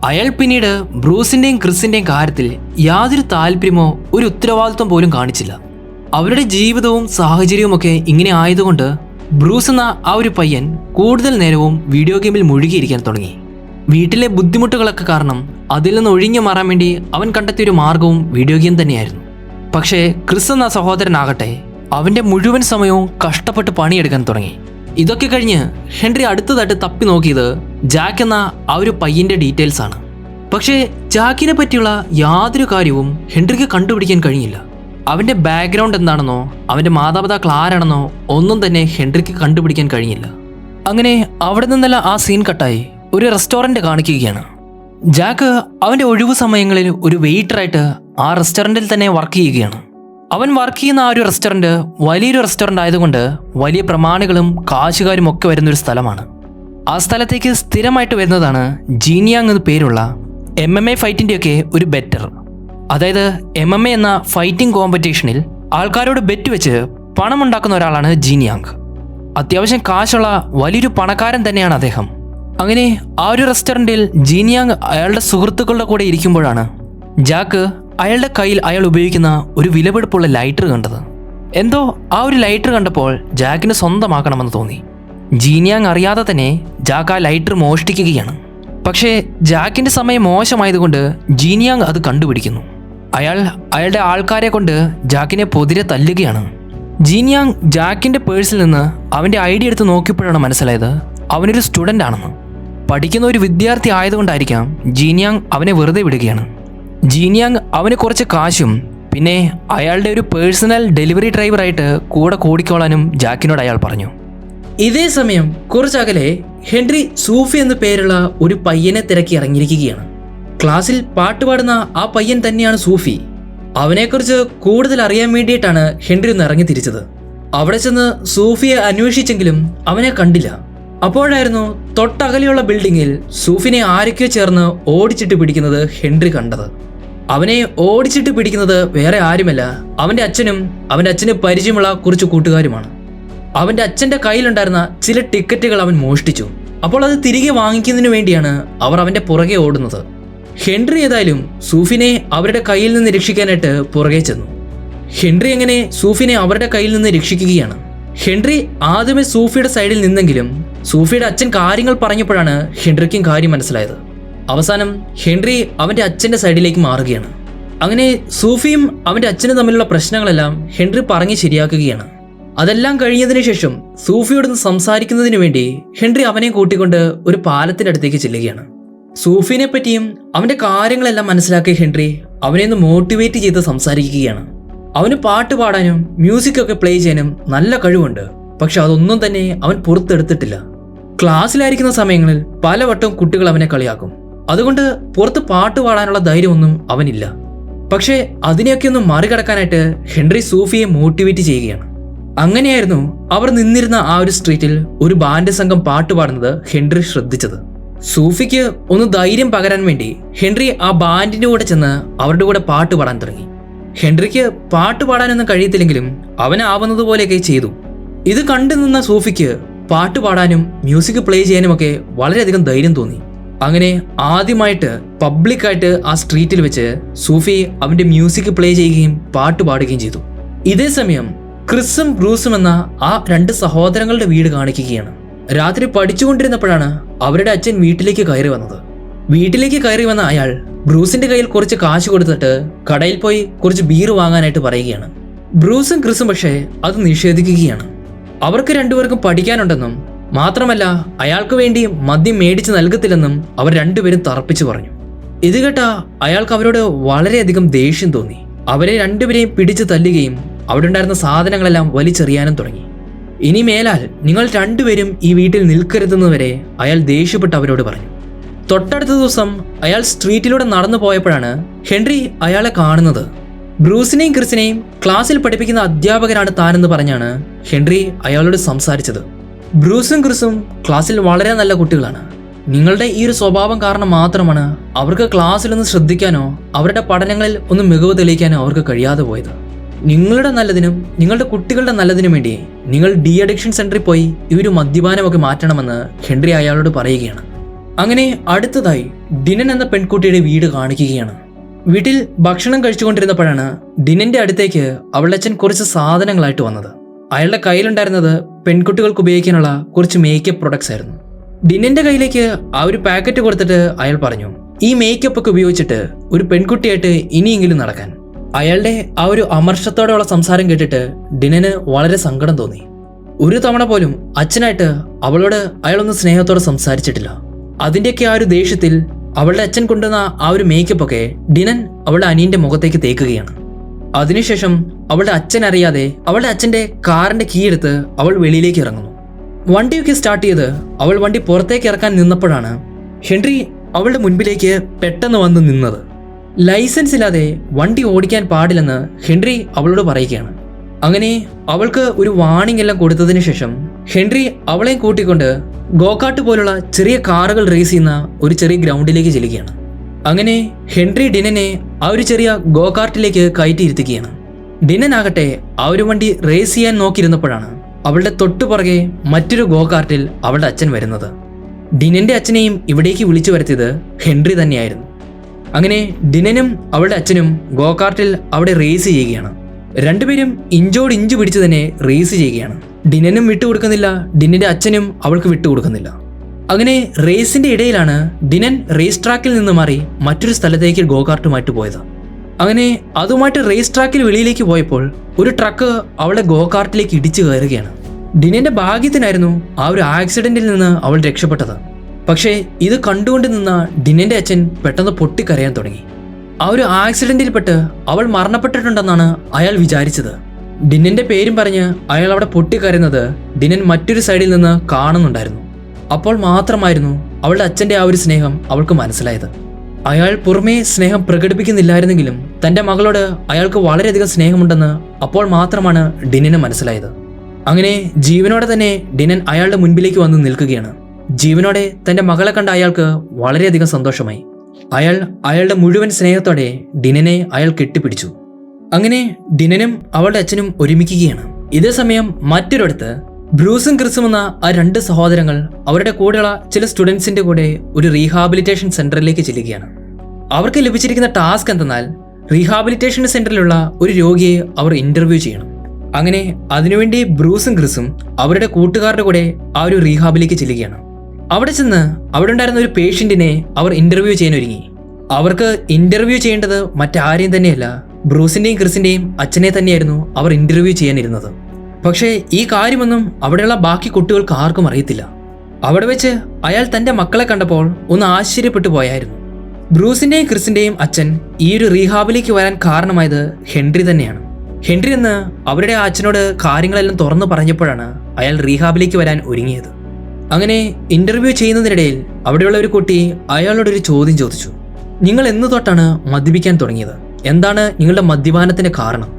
അയാൾ പിന്നീട് ബ്രൂസിൻ്റെയും ക്രിസിൻ്റെയും കാര്യത്തിൽ യാതൊരു താല്പര്യമോ ഒരു ഉത്തരവാദിത്വം പോലും കാണിച്ചില്ല. അവരുടെ ജീവിതവും സാഹചര്യവുമൊക്കെ ഇങ്ങനെ ആയതുകൊണ്ട് ബ്രൂസ് എന്ന ആ ഒരു പയ്യൻ കൂടുതൽ നേരവും വീഡിയോ ഗെയിമിൽ മുഴുകിയിരിക്കാൻ തുടങ്ങി. വീട്ടിലെ ബുദ്ധിമുട്ടുകളൊക്കെ കാരണം അതിൽ നിന്ന് ഒഴിഞ്ഞു മാറാൻ വേണ്ടി അവൻ കണ്ടെത്തിയൊരു മാർഗവും വീഡിയോ ഗെയിം തന്നെയായിരുന്നു. പക്ഷേ ക്രിസ് എന്ന സഹോദരനാകട്ടെ അവൻ്റെ മുഴുവൻ സമയവും കഷ്ടപ്പെട്ട് പണിയെടുക്കാൻ തുടങ്ങി. ഇതൊക്കെ കഴിഞ്ഞ് ഹെൻറി അടുത്തതായിട്ട് തപ്പി നോക്കിയത് ജാക്ക് എന്ന ആ ഒരു പയ്യൻ്റെ ഡീറ്റെയിൽസ് ആണ്. പക്ഷേ ജാക്കിനെ പറ്റിയുള്ള യാതൊരു കാര്യവും ഹെൻറിക്ക് കണ്ടുപിടിക്കാൻ കഴിഞ്ഞില്ല. അവൻ്റെ ബാക്ക്ഗ്രൗണ്ട് എന്താണെന്നോ അവൻ്റെ മാതാപിതാക്കൾ ആരാണെന്നോ ഒന്നും തന്നെ ഹെൻറിക്ക് കണ്ടുപിടിക്കാൻ കഴിഞ്ഞില്ല. അങ്ങനെ അവിടെ നിന്നെല്ലാം ആ സീൻ കട്ടായി ഒരു റെസ്റ്റോറൻറ്റ് കാണിക്കുകയാണ്. ജാക്ക് അവൻ്റെ ഒഴിവു സമയങ്ങളിൽ ഒരു വെയിറ്ററായിട്ട് ആ റെസ്റ്റോറൻറ്റിൽ തന്നെ വർക്ക് ചെയ്യുകയാണ്. അവൻ വർക്ക് ചെയ്യുന്ന ആ ഒരു റെസ്റ്റോറൻറ്റ് വലിയൊരു റെസ്റ്റോറൻ്റ് ആയതുകൊണ്ട് വലിയ പ്രമാണികളും കാശുകാരും ഒക്കെ വരുന്നൊരു സ്ഥലമാണ്. ആ സ്ഥലത്തേക്ക് സ്ഥിരമായിട്ട് വരുന്നതാണ് ജീനിയാങ് എന്ന് പേരുള്ള MMA ഫൈറ്റിൻ്റെയൊക്കെ ഒരു ബെറ്റർ. അതായത് MMA എന്ന ഫൈറ്റിംഗ് കോമ്പറ്റീഷനിൽ ആൾക്കാരോട് ബെറ്റ് വെച്ച് പണം ഉണ്ടാക്കുന്ന ഒരാളാണ് ജീനിയാങ്. അത്യാവശ്യം കാശുള്ള വലിയൊരു പണക്കാരൻ തന്നെയാണ് അദ്ദേഹം. അങ്ങനെ ആ ഒരു റെസ്റ്റോറൻറ്റിൽ ജീനിയാങ് അയാളുടെ സുഹൃത്തുക്കളുടെ കൂടെ ഇരിക്കുമ്പോഴാണ് ജാക്ക് അയാളുടെ കയ്യിൽ അയാൾ ഉപയോഗിക്കുന്ന ഒരു വിലപിടിപ്പുള്ള ലൈറ്റർ കണ്ടത്. എന്തോ ആ ഒരു ലൈറ്റർ കണ്ടപ്പോൾ ജാക്കിന് സ്വന്തമാക്കണമെന്ന് തോന്നി. ജീനിയാങ് അറിയാതെ തന്നെ ജാക്ക് ആ ലൈറ്റർ മോഷ്ടിക്കുകയാണ്. പക്ഷേ ജാക്കിൻ്റെ സമയം മോശമായതുകൊണ്ട് ജീനിയാങ് അത് കണ്ടുപിടിക്കുന്നു. അയാളുടെ ആൾക്കാരെ കൊണ്ട് ജാക്കിനെ പൊതിരെ തല്ലുകയാണ്. ജീനിയാങ് ജാക്കിൻ്റെ പേഴ്സിൽ നിന്ന് അവൻ്റെ ID എടുത്ത് നോക്കിയപ്പോഴാണ് മനസ്സിലായത് അവനൊരു സ്റ്റുഡൻ്റ് ആണെന്ന്. പഠിക്കുന്ന ഒരു വിദ്യാർത്ഥി ആയതുകൊണ്ടായിരിക്കാം ജീനിയാങ് അവനെ വെറുതെ വിടുകയാണ്. ജീനിയാങ് അവന് കുറച്ച് കാശും പിന്നെ അയാളുടെ ഒരു പേഴ്സണൽ ഡെലിവറി ഡ്രൈവറായിട്ട് കൂടെ കൂടിക്കോളാനും ജാക്കിനോട് അയാൾ പറഞ്ഞു. ഇതേ സമയം കുറച്ചകലെ ഹെൻറി സൂഫി എന്നു പേരുള്ള ഒരു പയ്യനെ തിരക്കി ഇറങ്ങിയിരിക്കുകയാണ്. ക്ലാസ്സിൽ പാട്ടുപാടുന്ന ആ പയ്യൻ തന്നെയാണ് സൂഫി. അവനെക്കുറിച്ച് കൂടുതൽ അറിയാൻ വേണ്ടിയിട്ടാണ് ഹെൻറി ഒന്ന് ഇറങ്ങി തിരിച്ചത്. അവിടെ ചെന്ന് സൂഫിയെ അന്വേഷിച്ചെങ്കിലും അവനെ കണ്ടില്ല. അപ്പോഴായിരുന്നു തൊട്ടകലെയുള്ള ബിൽഡിങ്ങിൽ സൂഫിനെ ആരൊക്കെയോ ചേർന്ന് ഓടിച്ചിട്ട് പിടിക്കുന്നത് ഹെൻറി കണ്ടത്. അവനെ ഓടിച്ചിട്ട് പിടിക്കുന്നത് വേറെ ആരുമല്ല അവൻ്റെ അച്ഛനും അവൻ്റെ അച്ഛന് പരിചയമുള്ള കുറച്ച് കൂട്ടുകാരുമാണ്. അവൻ്റെ അച്ഛൻ്റെ കയ്യിലുണ്ടായിരുന്ന ചില ടിക്കറ്റുകൾ അവൻ മോഷ്ടിച്ചു. അപ്പോൾ അത് തിരികെ വാങ്ങിക്കുന്നതിന് വേണ്ടിയാണ് അവർ അവൻ്റെ പുറകെ ഓടുന്നത്. ഹെൻറി ഏതായാലും സൂഫിനെ അവരുടെ കയ്യിൽ നിന്ന് രക്ഷിക്കാനായിട്ട് പുറകെ ചെന്നു. ഹെൻറി എങ്ങനെ സൂഫിനെ അവരുടെ കയ്യിൽ നിന്ന് രക്ഷിക്കുകയാണ്. ഹെൻറി ആദ്യമേ സൂഫിയുടെ സൈഡിൽ നിന്നെങ്കിലും സൂഫിയുടെ അച്ഛൻ കാര്യങ്ങൾ പറഞ്ഞപ്പോഴാണ് ഹെൻറിക്കും കാര്യം മനസ്സിലായത്. അവസാനം ഹെൻറി അവൻ്റെ അച്ഛൻ്റെ സൈഡിലേക്ക് മാറുകയാണ്. അങ്ങനെ സൂഫിയും അവൻ്റെ അച്ഛനും തമ്മിലുള്ള പ്രശ്നങ്ങളെല്ലാം ഹെൻറി പറഞ്ഞ് ശരിയാക്കുകയാണ്. അതെല്ലാം കഴിഞ്ഞതിന് ശേഷം സൂഫിയോടൊന്ന് സംസാരിക്കുന്നതിന് വേണ്ടി ഹെൻറി അവനെ കൂട്ടിക്കൊണ്ട് ഒരു പാലത്തിൻ്റെ അടുത്തേക്ക് ചെല്ലുകയാണ്. സൂഫിനെ പറ്റിയും അവൻ്റെ കാര്യങ്ങളെല്ലാം മനസ്സിലാക്കിയ ഹെൻറി അവനെ ഒന്ന് മോട്ടിവേറ്റ് ചെയ്ത് സംസാരിക്കുകയാണ്. അവന് പാട്ട് പാടാനും മ്യൂസിക് ഒക്കെ പ്ലേ ചെയ്യാനും നല്ല കഴിവുണ്ട്. പക്ഷെ അതൊന്നും തന്നെ അവൻ പുറത്തെടുത്തിട്ടില്ല. ക്ലാസ്സിലായിരിക്കുന്ന സമയങ്ങളിൽ പലവട്ടം കുട്ടികൾ അവനെ കളിയാക്കും. അതുകൊണ്ട് പുറത്ത് പാട്ട് പാടാനുള്ള ധൈര്യമൊന്നും അവനില്ല. പക്ഷേ അതിനെയൊക്കെ ഒന്ന് മറികടക്കാനായിട്ട് ഹെൻറി സൂഫിയെ മോട്ടിവേറ്റ് ചെയ്യുകയാണ്. അങ്ങനെയായിരുന്നു അവർ നിന്നിരുന്ന ആ ഒരു സ്ട്രീറ്റിൽ ഒരു ബാൻഡ് സംഘം പാട്ട് പാടുന്നത് ഹെൻറി ശ്രദ്ധിച്ചത്. സൂഫിക്ക് ഒന്ന് ധൈര്യം പകരാൻ വേണ്ടി ഹെൻറി ആ ബാൻഡിന്റെ കൂടെ ചെന്ന് അവരുടെ കൂടെ പാട്ട് പാടാൻ തുടങ്ങി. ഹെൻറിക്ക് പാട്ട് പാടാനൊന്നും കഴിയത്തില്ലെങ്കിലും അവനാവുന്നത് പോലെയൊക്കെ ചെയ്തു. ഇത് കണ്ടു നിന്ന സൂഫിക്ക് പാട്ട് പാടാനും മ്യൂസിക് പ്ലേ ചെയ്യാനുമൊക്കെ വളരെയധികം ധൈര്യം തോന്നി. അങ്ങനെ ആദ്യമായിട്ട് പബ്ലിക്കായിട്ട് ആ സ്ട്രീറ്റിൽ വെച്ച് സൂഫി അവൻ്റെ മ്യൂസിക് പ്ലേ ചെയ്യുകയും പാട്ട് പാടുകയും ചെയ്തു. ഇതേ സമയം ക്രിസും ബ്രൂസും എന്ന ആ 2 സഹോദരങ്ങളുടെ വീട് കാണിക്കുകയാണ്. രാത്രി പഠിച്ചുകൊണ്ടിരുന്നപ്പോഴാണ് അവരുടെ അച്ഛൻ വീട്ടിലേക്ക് കയറി വന്നത്. വീട്ടിലേക്ക് കയറി വന്ന അയാൾ ബ്രൂസിന്റെ കയ്യിൽ കുറച്ച് കാശ് കൊടുത്തിട്ട് കടയിൽ പോയി കുറച്ച് ബീർ വാങ്ങാനായിട്ട് പറയുകയാണ്. ബ്രൂസും ക്രിസും പക്ഷേ അത് നിഷേധിക്കുകയാണ്. അവർക്ക് രണ്ടുപേർക്കും പഠിക്കാനുണ്ടെന്നും മാത്രമല്ല അയാൾക്ക് വേണ്ടി മദ്യം മേടിച്ച് നൽകത്തില്ലെന്നും അവർ രണ്ടുപേരും തറപ്പിച്ചു പറഞ്ഞു. ഇത് കേട്ട അയാൾക്ക് അവരോട് വളരെയധികം ദേഷ്യം തോന്നി. അവരെ രണ്ടുപേരെയും പിടിച്ചു തല്ലുകയും അവിടെ ഉണ്ടായിരുന്ന സാധനങ്ങളെല്ലാം വലിച്ചെറിയാനും തുടങ്ങി. ഇനി മേലാൽ നിങ്ങൾ രണ്ടുപേരും ഈ വീട്ടിൽ നിൽക്കരുതെന്നുവരെ അയാൾ ദേഷ്യപ്പെട്ട് അവരോട് പറഞ്ഞു. തൊട്ടടുത്ത ദിവസം അയാൾ സ്ട്രീറ്റിലൂടെ നടന്നു പോയപ്പോഴാണ് ഹെൻറി അയാളെ കാണുന്നത്. ബ്രൂസിനെയും ക്രിസിനെയും ക്ലാസ്സിൽ പഠിപ്പിക്കുന്ന അധ്യാപകരാണ് താനെന്ന് പറഞ്ഞാണ് ഹെൻറി അയാളോട് സംസാരിച്ചത്. ബ്രൂസും ക്രിസും ക്ലാസ്സിൽ വളരെ നല്ല കുട്ടികളാണ്. നിങ്ങളുടെ ഈ ഒരു സ്വഭാവം കാരണം മാത്രമാണ് അവർക്ക് ക്ലാസ്സിലൊന്ന് ശ്രദ്ധിക്കാനോ അവരുടെ പഠനങ്ങളിൽ ഒന്ന് മികവ് തെളിയിക്കാനോ അവർക്ക് കഴിയാതെ പോയത്. നിങ്ങളുടെ നല്ലതിനും നിങ്ങളുടെ കുട്ടികളുടെ നല്ലതിനും വേണ്ടി നിങ്ങൾ ഡി അഡിക്ഷൻ സെന്ററിൽ പോയി ഈ ഒരു മദ്യപാനമൊക്കെ മാറ്റണമെന്ന് ഹെൻറി അയാളോട് പറയുകയാണ്. അങ്ങനെ അടുത്തതായി ഡിനൻ എന്ന പെൺകുട്ടിയുടെ വീട് കാണിക്കുകയാണ്. വീട്ടിൽ ഭക്ഷണം കഴിച്ചുകൊണ്ടിരുന്നപ്പോഴാണ് ഡിനന്റെ അടുത്തേക്ക് അവളുടെ അച്ഛൻ കുറച്ച് സാധനങ്ങളായിട്ട് വന്നത്. അയാളുടെ കയ്യിലുണ്ടായിരുന്നത് പെൺകുട്ടികൾക്ക് ഉപയോഗിക്കാനുള്ള കുറച്ച് മേക്കപ്പ് പ്രൊഡക്ട്സ് ആയിരുന്നു. ഡിനന്റെ കയ്യിലേക്ക് ആ ഒരു പാക്കറ്റ് കൊടുത്തിട്ട് അയാൾ പറഞ്ഞു, ഈ മേക്കപ്പ് ഒക്കെ ഉപയോഗിച്ചിട്ട് ഒരു പെൺകുട്ടിയായിട്ട് ഇനിയെങ്കിലും നടക്കാൻ. അയാളുടെ ആ ഒരു അമർഷത്തോടെയുള്ള സംസാരം കേട്ടിട്ട് ഡിനന് വളരെ സങ്കടം തോന്നി. ഒരു തവണ പോലും അച്ഛനായിട്ട് അവളോട് അയാളൊന്ന് സ്നേഹത്തോടെ സംസാരിച്ചിട്ടില്ല. അതിൻ്റെയൊക്കെ ആ ഒരു ദേഷ്യത്തിൽ അവളുടെ അച്ഛൻ കൊണ്ടുവന്ന ആ ഒരു മേക്കപ്പ് ഒക്കെ ഡിനൻ അവളുടെ അനിയന്റെ മുഖത്തേക്ക് തേക്കുകയാണ്. അതിനുശേഷം അവളുടെ അച്ഛൻ അറിയാതെ അവളുടെ അച്ഛന്റെ കാറിന്റെ കീ എടുത്ത് അവൾ വെളിയിലേക്ക് ഇറങ്ങുന്നു. വണ്ടിയൊക്കെ സ്റ്റാർട്ട് ചെയ്ത് അവൾ വണ്ടി പുറത്തേക്ക് ഇറക്കാൻ നിന്നപ്പോഴാണ് ഹെൻറി അവളുടെ മുൻപിലേക്ക് പെട്ടെന്ന് വന്ന് നിന്നത്. ലൈസൻസ് ഇല്ലാതെ വണ്ടി ഓടിക്കാൻ പാടില്ലെന്ന് ഹെൻറി അവളോട് പറയുകയാണ്. അങ്ങനെ അവൾക്ക് ഒരു വാണിംഗ് എല്ലാം കൊടുത്തതിന് ശേഷം ഹെൻറി അവളെയും കൂട്ടിക്കൊണ്ട് ഗോകാർട്ട് പോലുള്ള ചെറിയ കാറുകൾ റേസ് ചെയ്യുന്ന ഒരു ചെറിയ ഗ്രൗണ്ടിലേക്ക് ചെല്ലുകയാണ്. അങ്ങനെ ഹെൻറി ഡിനനെ ആ ഒരു ചെറിയ ഗോകാർട്ടിലേക്ക് കയറ്റിയിരുത്തുകയാണ്. ഡിനൻ ആകട്ടെ ആ ഒരു വണ്ടി റേസ് ചെയ്യാൻ നോക്കിയിരുന്നപ്പോഴാണ് അവളുടെ തൊട്ടുപുറകെ മറ്റൊരു ഗോകാർട്ടിൽ അവളുടെ അച്ഛൻ വരുന്നത്. ഡിനന്റെ അച്ഛനെയും ഇവിടേക്ക് വിളിച്ചു വരുത്തിയത് ഹെൻറി തന്നെയായിരുന്നു. അങ്ങനെ ഡിനനും അവളുടെ അച്ഛനും ഗോകാർട്ടിൽ അവിടെ റേസ് ചെയ്യുകയാണ്. രണ്ടുപേരും ഇഞ്ചോട് ഇഞ്ച് പിടിച്ച് തന്നെ റേസ് ചെയ്യുകയാണ്. ഡിനനും വിട്ടുകൊടുക്കുന്നില്ല, ഡിനന്റെ അച്ഛനും അവൾക്ക് വിട്ടുകൊടുക്കുന്നില്ല. അങ്ങനെ റേസിന്റെ ഇടയിലാണ് ഡിനൻ റേസ് ട്രാക്കിൽ നിന്ന് മാറി മറ്റൊരു സ്ഥലത്തേക്ക് ഗോകാർട്ടുമായിട്ട് പോയത്. അങ്ങനെ അതുമായിട്ട് റേസ് ട്രാക്കിൽ വെളിയിലേക്ക് പോയപ്പോൾ ഒരു ട്രക്ക് അവളുടെ ഗോകാർട്ടിലേക്ക് ഇടിച്ചു കയറുകയാണ്. ഡിനന്റെ ഭാഗ്യത്തിനായിരുന്നു ആ ഒരു ആക്സിഡന്റിൽ നിന്ന് അവൾ രക്ഷപ്പെട്ടത്. പക്ഷേ ഇത് കണ്ടുകൊണ്ട് നിന്ന ഡിനന്റെ അച്ഛൻ പെട്ടെന്ന് പൊട്ടിക്കരയാൻ തുടങ്ങി. ആ ഒരു ആക്സിഡന്റിൽപ്പെട്ട് അവൾ മരണപ്പെട്ടിട്ടുണ്ടെന്നാണ് അയാൾ വിചാരിച്ചത്. ഡിനന്റെ പേരും പറഞ്ഞ് അയാൾ അവിടെ പൊട്ടിക്കരയുന്നത് ഡിനൻ മറ്റൊരു സൈഡിൽ നിന്ന് കാണുന്നുണ്ടായിരുന്നു. അപ്പോൾ മാത്രമായിരുന്നു അവളുടെ അച്ഛന്റെ ആ ഒരു സ്നേഹം അവൾക്ക് മനസ്സിലായത്. അയാൾ പുറമേ സ്നേഹം പ്രകടിപ്പിക്കുന്നില്ലായിരുന്നെങ്കിലും തന്റെ മകളോട് അയാൾക്ക് വളരെയധികം സ്നേഹമുണ്ടെന്ന് അപ്പോൾ മാത്രമാണ് ഡിനന് മനസ്സിലായത്. അങ്ങനെ ജീവനോടെ തന്നെ ഡിനൻ അയാളുടെ മുൻപിലേക്ക് വന്ന് നിൽക്കുകയാണ്. ജീവനോടെ തന്റെ മകളെ കണ്ട അയാൾക്ക് വളരെയധികം സന്തോഷമായി. അയാളുടെ മുഴുവൻ സ്നേഹത്തോടെ ഡിനനെ അയാൾ കെട്ടിപ്പിടിച്ചു. അങ്ങനെ ഡിനനും അവളുടെ അച്ഛനും ഒരുമിക്കുകയാണ്. ഇതേ സമയം മറ്റൊരിടത്ത് ബ്രൂസും ക്രിസും എന്ന ആ രണ്ട് സഹോദരങ്ങൾ അവരുടെ കൂടെയുള്ള ചില സ്റ്റുഡൻസിന്റെ കൂടെ ഒരു റീഹാബിലിറ്റേഷൻ സെന്ററിലേക്ക് ചെല്ലുകയാണ്. അവർക്ക് ലഭിച്ചിരിക്കുന്ന ടാസ്ക് എന്തെന്നാൽ റീഹാബിലിറ്റേഷൻ സെന്ററിലുള്ള ഒരു രോഗിയെ അവർ ഇന്റർവ്യൂ ചെയ്യണം. അങ്ങനെ അതിനുവേണ്ടി ബ്രൂസും ക്രിസും അവരുടെ കൂട്ടുകാരുടെ കൂടെ ആ ഒരു റീഹാബിലേക്ക് ചെല്ലുകയാണ്. അവിടെ ചെന്ന് അവിടെ ഉണ്ടായിരുന്ന ഒരു പേഷ്യന്റിനെ അവർ ഇന്റർവ്യൂ ചെയ്യാൻ ഒരുങ്ങി. അവർക്ക് ഇന്റർവ്യൂ ചെയ്യേണ്ടത് മറ്റാരെയും തന്നെയല്ല, ബ്രൂസിന്റെയും ക്രിസിന്റെയും അച്ഛനെ തന്നെയായിരുന്നു അവർ ഇന്റർവ്യൂ ചെയ്യാനിരുന്നത്. പക്ഷേ ഈ കാര്യമൊന്നും അവിടെയുള്ള ബാക്കി കുട്ടികൾക്ക് ആർക്കും അറിയത്തില്ല. അവിടെ വെച്ച് അയാൾ തന്റെ മക്കളെ കണ്ടപ്പോൾ ഒന്ന് ആശ്ചര്യപ്പെട്ടു പോയായിരുന്നു. ബ്രൂസിന്റെയും ക്രിസിന്റെയും അച്ഛൻ ഈ ഒരു റീഹാബിലേക്ക് വരാൻ കാരണമായത് ഹെൻറി തന്നെയാണ്. ഹെൻറി എന്ന് അവരുടെ അച്ഛനോട് കാര്യങ്ങളെല്ലാം തുറന്നു പറഞ്ഞപ്പോഴാണ് അയാൾ റീഹാബിലേക്ക് വരാൻ ഒരുങ്ങിയത്. അങ്ങനെ ഇന്റർവ്യൂ ചെയ്യുന്നതിനിടയിൽ അവിടെയുള്ള ഒരു കുട്ടി അയാളോടൊരു ചോദ്യം ചോദിച്ചു. നിങ്ങൾ എന്ന് തൊട്ടാണ് മദ്യപിക്കാൻ തുടങ്ങിയത്? എന്താണ് നിങ്ങളുടെ മദ്യപാനത്തിന്റെ കാരണം?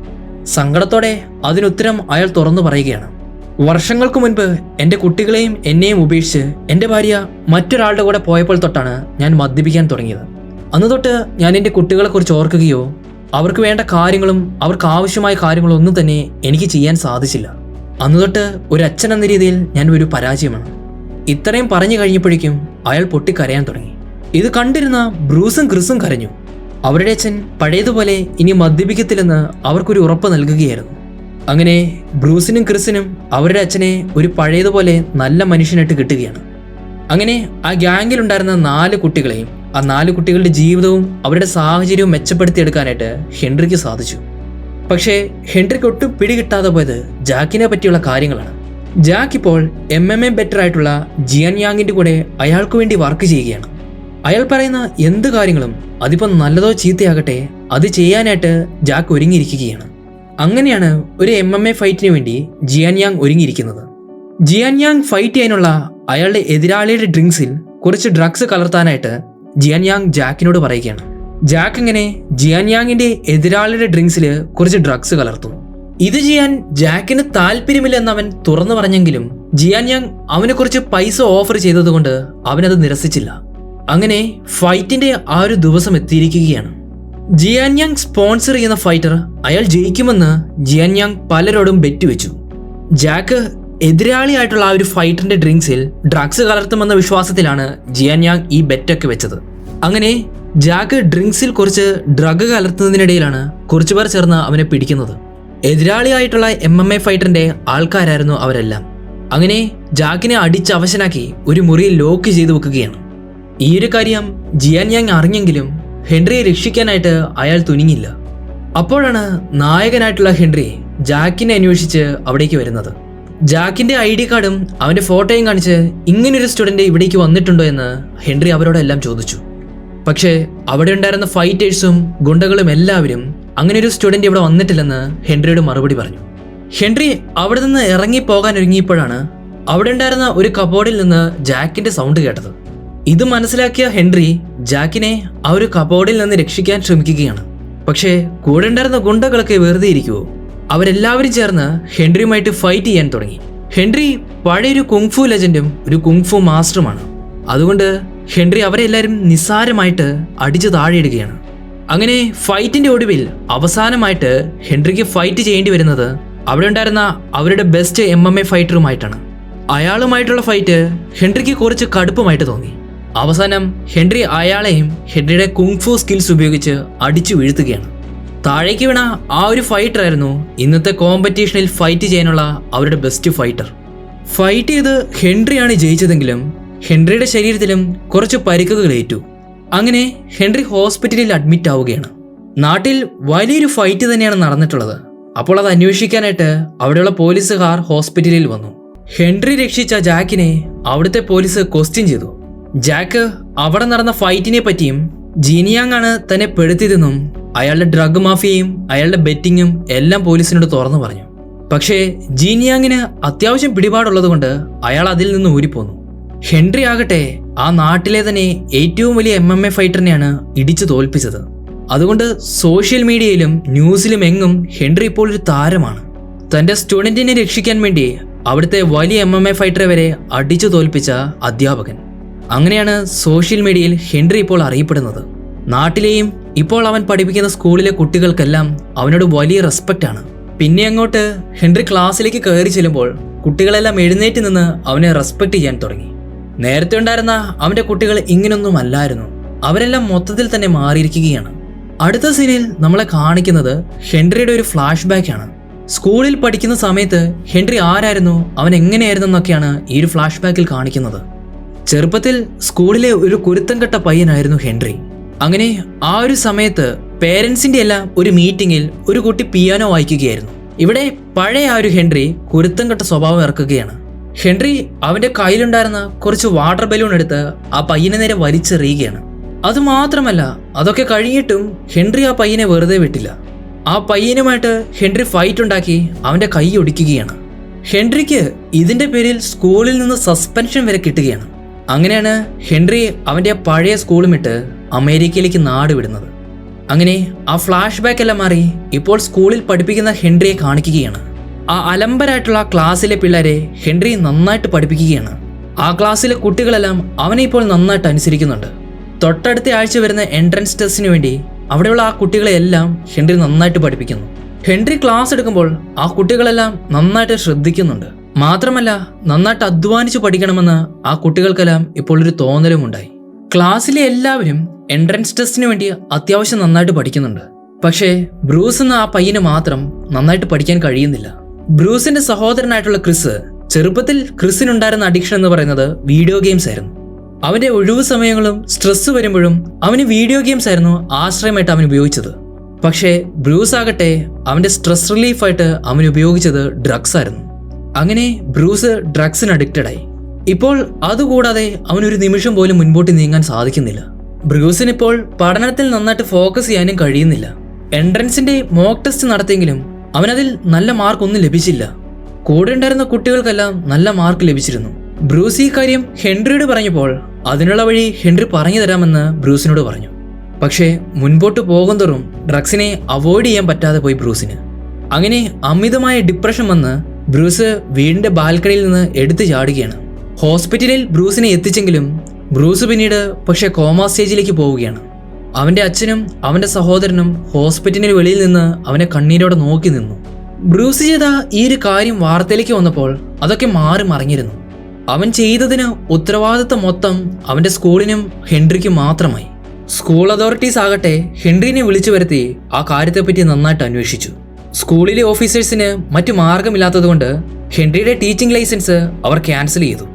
സങ്കടത്തോടെ അതിനുത്തരം അയാൾ തുറന്നു പറയുകയാണ്. വർഷങ്ങൾക്ക് മുൻപ് എൻ്റെ കുട്ടികളെയും എന്നെയും ഉപേക്ഷിച്ച് എൻ്റെ ഭാര്യ മറ്റൊരാളുടെ കൂടെ പോയപ്പോൾ തൊട്ടാണ് ഞാൻ മദ്യപിക്കാൻ തുടങ്ങിയത്. അന്ന് തൊട്ട് ഞാൻ എൻ്റെ കുട്ടികളെക്കുറിച്ച് ഓർക്കുകയോ അവർക്ക് വേണ്ട കാര്യങ്ങളും അവർക്ക് ആവശ്യമായ കാര്യങ്ങളും ഒന്നും തന്നെ എനിക്ക് ചെയ്യാൻ സാധിച്ചില്ല. അന്ന് തൊട്ട് ഒരു അച്ഛൻ എന്ന രീതിയിൽ ഞാൻ ഒരു പരാജയമാണ്. ഇത്രയും പറഞ്ഞു കഴിഞ്ഞപ്പോഴേക്കും അയാൾ പൊട്ടിക്കരയാൻ തുടങ്ങി. ഇത് കണ്ടിരുന്ന ബ്രൂസും ക്രിസും കരഞ്ഞു. അവരുടെ അച്ഛൻ പഴയതുപോലെ ഇനി മദ്യപിക്കത്തില്ലെന്ന് അവർക്കൊരു ഉറപ്പ് നൽകുകയായിരുന്നു. അങ്ങനെ ബ്രൂസിനും ക്രിസിനും അവരുടെ അച്ഛനെ ഒരു പഴയതുപോലെ നല്ല മനുഷ്യനായിട്ട് കിട്ടുകയാണ്. അങ്ങനെ ആ ഗ്യാങ്ങിലുണ്ടായിരുന്ന 4 കുട്ടികളെയും ആ 4 കുട്ടികളുടെ ജീവിതവും അവരുടെ സാഹചര്യവും മെച്ചപ്പെടുത്തിയെടുക്കാനായിട്ട് ഹെൻറിക്ക് സാധിച്ചു. പക്ഷേ ഹെൻറിക്ക് ഒട്ടും പിടികിട്ടാതെ പോയത് ജാക്കിനെ പറ്റിയുള്ള കാര്യങ്ങളാണ്. ജാക്ക് ഇപ്പോൾ MMA ബെറ്റർ ആയിട്ടുള്ള ജിയാൻ യാങ്ങിന്റെ കൂടെ അയാൾക്ക് വേണ്ടി വർക്ക് ചെയ്യുകയാണ്. അയാൾ പറയുന്ന എന്ത് കാര്യങ്ങളും അതിപ്പോൾ നല്ലതോ ചീത്തയാകട്ടെ അത് ചെയ്യാനായിട്ട് ജാക്ക് ഒരുങ്ങിയിരിക്കുകയാണ്. അങ്ങനെയാണ് ഒരു MMA ഫൈറ്റിന് വേണ്ടി ജിയാൻ യാങ് ഒരുങ്ങിയിരിക്കുന്നത്. ജിയാൻ യാങ് ഫൈറ്റ് ചെയ്യാനുള്ള അയാളുടെ എതിരാളിയുടെ ഡ്രിങ്ക്സിൽ കുറച്ച് ഡ്രഗ്സ് കലർത്താനായിട്ട് ജിയാൻ യാങ് ജാക്കിനോട് പറയുകയാണ്. ജാക്ക് ഇങ്ങനെ ജിയാൻ യാങ്ങിന്റെ എതിരാളിയുടെ ഡ്രിങ്ക്സിൽ കുറച്ച് ഡ്രഗ്സ് കലർത്തുന്നു. ഇത് ചെയ്യാൻ ജാക്കിന് താല്പര്യമില്ലെന്ന് അവൻ തുറന്നു പറഞ്ഞെങ്കിലും ജിയാൻ യാങ് അവന് കുറച്ച് പൈസ ഓഫർ ചെയ്തതുകൊണ്ട് അവനത് നിരസിച്ചില്ല. അങ്ങനെ ഫൈറ്റിന്റെ ആ ഒരു ദിവസം എത്തിയിരിക്കുകയാണ്. ജിയാൻ യാങ് സ്പോൺസർ ചെയ്യുന്ന ഫൈറ്റർ അയാൾ ജയിക്കുമെന്ന് ജിയാൻ യാങ് പലരോടും ബെറ്റ് വെച്ചു. ജാക്ക് എതിരാളിയായിട്ടുള്ള ആ ഒരു ഫൈറ്ററിന്റെ ഡ്രിങ്ക്സിൽ ഡ്രഗ്സ് കലർത്തുമെന്ന വിശ്വാസത്തിലാണ് ജിയാൻ യാങ് ഈ ബെറ്റൊക്കെ വെച്ചത്. അങ്ങനെ ജാക്ക് ഡ്രിങ്ക്സിൽ കുറച്ച് ഡ്രഗ് കലർത്തുന്നതിനിടയിലാണ് കുറച്ചുപേർ ചേർന്ന് അവനെ പിടിക്കുന്നത്. എതിരാളിയായിട്ടുള്ള MMA ഫൈറ്ററിന്റെ ആൾക്കാരായിരുന്നു അവരെല്ലാം. അങ്ങനെ ജാക്കിനെ അടിച്ച് അവശനാക്കി ഒരു മുറിയിൽ ലോക്ക് ചെയ്തു വെക്കുകയാണ്. ഈ ഒരു കാര്യം ജിയാൻ യാങ് അറിഞ്ഞെങ്കിലും ഹെൻറിയെ രക്ഷിക്കാനായിട്ട് അയാൾ തുനിഞ്ഞില്ല. അപ്പോഴാണ് നായകനായിട്ടുള്ള ഹെൻറി ജാക്കിനെ അന്വേഷിച്ച് അവിടേക്ക് വരുന്നത്. ജാക്കിന്റെ ID കാർഡും അവന്റെ ഫോട്ടോയും കാണിച്ച് ഇങ്ങനൊരു സ്റ്റുഡന്റ് ഇവിടേക്ക് വന്നിട്ടുണ്ടോ എന്ന് ഹെൻറി അവരോടെല്ലാം ചോദിച്ചു. പക്ഷേ അവിടെ ഉണ്ടായിരുന്ന ഫൈറ്റേഴ്സും ഗുണ്ടകളും എല്ലാവരും അങ്ങനെ ഒരു സ്റ്റുഡന്റ് ഇവിടെ വന്നിട്ടില്ലെന്ന് ഹെൻറിയോട് മറുപടി പറഞ്ഞു. ഹെൻറി അവിടെ നിന്ന് ഇറങ്ങിപ്പോകാൻ ഒരുങ്ങിയപ്പോഴാണ് അവിടെ ഉണ്ടായിരുന്ന ഒരു കബോർഡിൽ നിന്ന് ജാക്കിന്റെ സൗണ്ട് കേട്ടത്. ഇത് മനസ്സിലാക്കിയ ഹെൻറി ജാക്കിനെ ആ ഒരു കബോർഡിൽ നിന്ന് രക്ഷിക്കാൻ ശ്രമിക്കുകയാണ്. പക്ഷേ കൂടെ ഉണ്ടായിരുന്ന ഗുണ്ടകളൊക്കെ വെറുതെ ഇരിക്കുവോ? അവരെല്ലാവരും ചേർന്ന് ഹെൻറിയുമായിട്ട് ഫൈറ്റ് ചെയ്യാൻ തുടങ്ങി. ഹെൻറി പഴയൊരു കുങ്ഫു ലെജൻഡും ഒരു കുങ്ഫു മാസ്റ്ററുമാണ്. അതുകൊണ്ട് ഹെൻറി അവരെല്ലാവരും നിസ്സാരമായിട്ട് അടിച്ചു താഴെയിടുകയാണ്. അങ്ങനെ ഫൈറ്റിന്റെ ഒടുവിൽ അവസാനമായിട്ട് ഹെൻറിക്ക് ഫൈറ്റ് ചെയ്യേണ്ടി വരുന്നത് അവിടെ ഉണ്ടായിരുന്ന അവരുടെ ബെസ്റ്റ് MMA ഫൈറ്ററുമായിട്ടാണ്. അയാളുമായിട്ടുള്ള ഫൈറ്റ് ഹെൻറിക്ക് കുറച്ച് കടുപ്പമായിട്ട് തോന്നി. അവസാനം ഹെൻറി അയാളെയും ഹെൻറിയുടെ കുങ്ഫു സ്കിൽസ് ഉപയോഗിച്ച് അടിച്ചു വീഴ്ത്തുകയാണ്. താഴേക്ക് വീണ ആ ഒരു ഫൈറ്ററായിരുന്നു ഇന്നത്തെ കോമ്പറ്റീഷനിൽ ഫൈറ്റ് ചെയ്യാനുള്ള അവരുടെ ബെസ്റ്റ് ഫൈറ്റർ. ഫൈറ്റ് ചെയ്ത് ഹെൻറിയാണ് ജയിച്ചതെങ്കിലും ഹെൻറിയുടെ ശരീരത്തിലും കുറച്ച് പരിക്കുകൾ ഏറ്റു. അങ്ങനെ ഹെൻറി ഹോസ്പിറ്റലിൽ അഡ്മിറ്റ് ആവുകയാണ്. നാട്ടിൽ വലിയൊരു ഫൈറ്റ് തന്നെയാണ് നടന്നിട്ടുള്ളത്. അപ്പോൾ അത് അന്വേഷിക്കാനായിട്ട് അവിടെയുള്ള പോലീസുകാർ ഹോസ്പിറ്റലിൽ വന്നു. ഹെൻറി രക്ഷിച്ച ജാക്കിനെ അവിടുത്തെ പോലീസ് ക്വസ്റ്റ്യൻ ചെയ്തു. ജാക്ക് അവിടെ നടന്ന ഫൈറ്റിനെ പറ്റിയും ജീനിയാങ് ആണ് തന്നെ പെടുത്തിയതെന്നും അയാളുടെ ഡ്രഗ് മാഫിയയും അയാളുടെ ബെറ്റിങ്ങും എല്ലാം പോലീസിനോട് തുറന്നു പറഞ്ഞു. പക്ഷേ ജീനിയാങ്ങിന് അത്യാവശ്യം പിടിപാടുള്ളത് കൊണ്ട് അയാൾ അതിൽ നിന്ന് ഊരിപ്പോന്നു. ഹെൻറി ആകട്ടെ ആ നാട്ടിലെ തന്നെ ഏറ്റവും വലിയ MMA ഫൈറ്ററിനെയാണ് ഇടിച്ചു തോൽപ്പിച്ചത്. അതുകൊണ്ട് സോഷ്യൽ മീഡിയയിലും ന്യൂസിലും എങ്ങും ഹെൻറി ഇപ്പോൾ ഒരു താരമാണ്. തന്റെ സ്റ്റുഡന്റിനെ രക്ഷിക്കാൻ വേണ്ടി അവിടുത്തെ വലിയ MMA ഫൈറ്ററെ വരെ അടിച്ചു തോൽപ്പിച്ച അധ്യാപകൻ. അങ്ങനെയാണ് സോഷ്യൽ മീഡിയയിൽ ഹെൻറി ഇപ്പോൾ അറിയപ്പെടുന്നത്. നാട്ടിലെയും ഇപ്പോൾ അവൻ പഠിപ്പിക്കുന്ന സ്കൂളിലെ കുട്ടികൾക്കെല്ലാം അവനോട് വലിയ റെസ്പെക്റ്റ് ആണ്. പിന്നെ അങ്ങോട്ട് ഹെൻറി ക്ലാസ്സിലേക്ക് കയറി ചെല്ലുമ്പോൾ കുട്ടികളെല്ലാം എഴുന്നേറ്റ് നിന്ന് അവനെ റെസ്പെക്റ്റ് ചെയ്യാൻ തുടങ്ങി. നേരത്തെ ഉണ്ടായിരുന്ന അവന്റെ കുട്ടികൾ ഇങ്ങനൊന്നും അല്ലായിരുന്നു. അവരെല്ലാം മൊത്തത്തിൽ തന്നെ മാറിയിരിക്കുകയാണ്. അടുത്ത സീനിൽ നമ്മളെ കാണിക്കുന്നത് ഹെൻറിയുടെ ഒരു ഫ്ലാഷ് ബാക്ക് ആണ്. സ്കൂളിൽ പഠിക്കുന്ന സമയത്ത് ഹെൻറി ആരായിരുന്നു, അവൻ എങ്ങനെയായിരുന്നു എന്നൊക്കെയാണ് ഈ ഒരു ഫ്ലാഷ് ബാക്കിൽ കാണിക്കുന്നത്. ചെറുപ്പത്തിൽ സ്കൂളിലെ ഒരു കുരുത്തം കെട്ട പയ്യനായിരുന്നു ഹെൻറി. അങ്ങനെ ആ ഒരു സമയത്ത് പേരൻസിന്റെ എല്ലാം ഒരു മീറ്റിംഗിൽ ഒരു കുട്ടി പിയാനോ വായിക്കുകയായിരുന്നു. ഇവിടെ പഴയ ആ ഒരു ഹെൻറി കുരുത്തം കെട്ട സ്വഭാവം ഇറക്കുകയാണ്. ഹെൻറി അവന്റെ കയ്യിലുണ്ടായിരുന്ന കുറച്ച് വാട്ടർ ബലൂൺ എടുത്ത് ആ പയ്യനെ നേരെ വലിച്ചെറിയുകയാണ്. അതുമാത്രമല്ല, അതൊക്കെ കഴിഞ്ഞിട്ടും ഹെൻറി ആ പയ്യനെ വെറുതെ വിട്ടില്ല. ആ പയ്യനുമായിട്ട് ഹെൻറി ഫൈറ്റ് ഉണ്ടാക്കി അവന്റെ കൈ ഒടിക്കുകയാണ്. ഹെൻറിക്ക് ഇതിന്റെ പേരിൽ സ്കൂളിൽ നിന്ന് സസ്പെൻഷൻ വരെ കിട്ടുകയാണ്. അങ്ങനെയാണ് ഹെൻറി അവന്റെ പഴയ സ്കൂളും വിട്ട് അമേരിക്കയിലേക്ക് നാട് വിടുന്നത്. അങ്ങനെ ആ ഫ്ലാഷ് ബാക്ക് എല്ലാം മാറി ഇപ്പോൾ സ്കൂളിൽ പഠിപ്പിക്കുന്ന ഹെൻറിയെ കാണിക്കുകയാണ്. ആ അലമ്പരായിട്ടുള്ള ക്ലാസ്സിലെ പിള്ളേരെ ഹെൻറി നന്നായിട്ട് പഠിപ്പിക്കുകയാണ്. ആ ക്ലാസ്സിലെ കുട്ടികളെല്ലാം അവനെ ഇപ്പോൾ നന്നായിട്ട് അനുസരിക്കുന്നുണ്ട്. തൊട്ടടുത്ത ആഴ്ച വരുന്ന എൻട്രൻസ് ടെസ്റ്റിന് വേണ്ടി അവിടെയുള്ള ആ കുട്ടികളെയെല്ലാം ഹെൻറി നന്നായിട്ട് പഠിപ്പിക്കുന്നു. ഹെൻറി ക്ലാസ് എടുക്കുമ്പോൾ ആ കുട്ടികളെല്ലാം നന്നായിട്ട് ശ്രദ്ധിക്കുന്നുണ്ട്. മാത്രമല്ല, നന്നായിട്ട് അധ്വാനിച്ച് പഠിക്കണമെന്ന് ആ കുട്ടികൾക്കെല്ലാം ഇപ്പോൾ ഒരു തോന്നലും ഉണ്ടായി. ക്ലാസ്സിലെ എല്ലാവരും എൻട്രൻസ് ടെസ്റ്റിന് വേണ്ടി അത്യാവശ്യം നന്നായിട്ട് പഠിക്കുന്നുണ്ട്. പക്ഷേ ബ്രൂസ് എന്ന ആ പയ്യന് മാത്രം നന്നായിട്ട് പഠിക്കാൻ കഴിയുന്നില്ല. ബ്രൂസിന്റെ സഹോദരനായിട്ടുള്ള ക്രിസ്, ചെറുപ്പത്തിൽ ക്രിസിനുണ്ടായിരുന്ന അഡിക്ഷൻ എന്ന് പറയുന്നത് വീഡിയോ ഗെയിംസ് ആയിരുന്നു. അവന്റെ ഒഴിവു സമയങ്ങളും സ്ട്രെസ് വരുമ്പോഴും അവന് വീഡിയോ ഗെയിംസ് ആയിരുന്നു ആശ്രയമായിട്ട് അവൻ ഉപയോഗിച്ചത്. പക്ഷേ ബ്രൂസ് ആകട്ടെ അവന്റെ സ്ട്രെസ് റിലീഫായിട്ട് അവൻ ഉപയോഗിച്ചത് ഡ്രഗ്സ് ആയിരുന്നു. അങ്ങനെ ബ്രൂസ് ഡ്രഗ്സിന് അഡിക്റ്റഡ് ആയി. ഇപ്പോൾ അതുകൂടാതെ അവനൊരു നിമിഷം പോലും മുൻപോട്ട് നീങ്ങാൻ സാധിക്കുന്നില്ല. ബ്രൂസിനിപ്പോൾ പഠനത്തിൽ നന്നായിട്ട് ഫോക്കസ് ചെയ്യാനും കഴിയുന്നില്ല. എൻട്രൻസിന്റെ മോക്ക് ടെസ്റ്റ് നടത്തിയെങ്കിലും അവനതിൽ നല്ല മാർക്ക് ഒന്നും ലഭിച്ചില്ല. കൂടെ ഉണ്ടായിരുന്ന കുട്ടികൾക്കെല്ലാം നല്ല മാർക്ക് ലഭിച്ചിരുന്നു. ബ്രൂസ് ഈ കാര്യം ഹെൻറിയോട് പറഞ്ഞപ്പോൾ അതിനുള്ള വഴി ഹെൻറി പറഞ്ഞു തരാമെന്ന് ബ്രൂസിനോട് പറഞ്ഞു. പക്ഷേ മുൻപോട്ട് പോകുന്തോറും ഡ്രഗ്സിനെ അവോയ്ഡ് ചെയ്യാൻ പറ്റാതെ പോയി ബ്രൂസിന്. അങ്ങനെ അമിതമായ ഡിപ്രഷൻ വന്ന് ബ്രൂസ് വീടിന്റെ ബാൽക്കണിയിൽ നിന്ന് എടുത്തു ചാടുകയാണ്. ഹോസ്പിറ്റലിൽ ബ്രൂസിനെ എത്തിച്ചെങ്കിലും ബ്രൂസ് പിന്നീട് പക്ഷേ കോമാ സ്റ്റേജിലേക്ക് പോവുകയാണ്. അവന്റെ അച്ഛനും അവന്റെ സഹോദരനും ഹോസ്പിറ്റലിന് വെളിയിൽ നിന്ന് അവനെ കണ്ണീരോടെ നോക്കി നിന്നു. ബ്രൂസ് ചെയ്ത ഈ ഒരു കാര്യം വാർത്തയിലേക്ക് വന്നപ്പോൾ അതൊക്കെ മാറി മറിഞ്ഞിരുന്നു. അവൻ ചെയ്തതിന് ഉത്തരവാദിത്വം മൊത്തം അവന്റെ സ്കൂളിനും ഹെൻറിക്കും മാത്രമായി. സ്കൂൾ അതോറിറ്റീസ് ആകട്ടെ ഹെൻറിനെ വിളിച്ചു വരുത്തി ആ കാര്യത്തെപ്പറ്റി നന്നായിട്ട് അന്വേഷിച്ചു. സ്കൂളിലെ ഓഫീസേഴ്സിന് മറ്റു മാർഗമില്ലാത്തതുകൊണ്ട് ഹെൻറിയുടെ ടീച്ചിങ് ലൈസൻസ് അവർ ക്യാൻസൽ ചെയ്തു.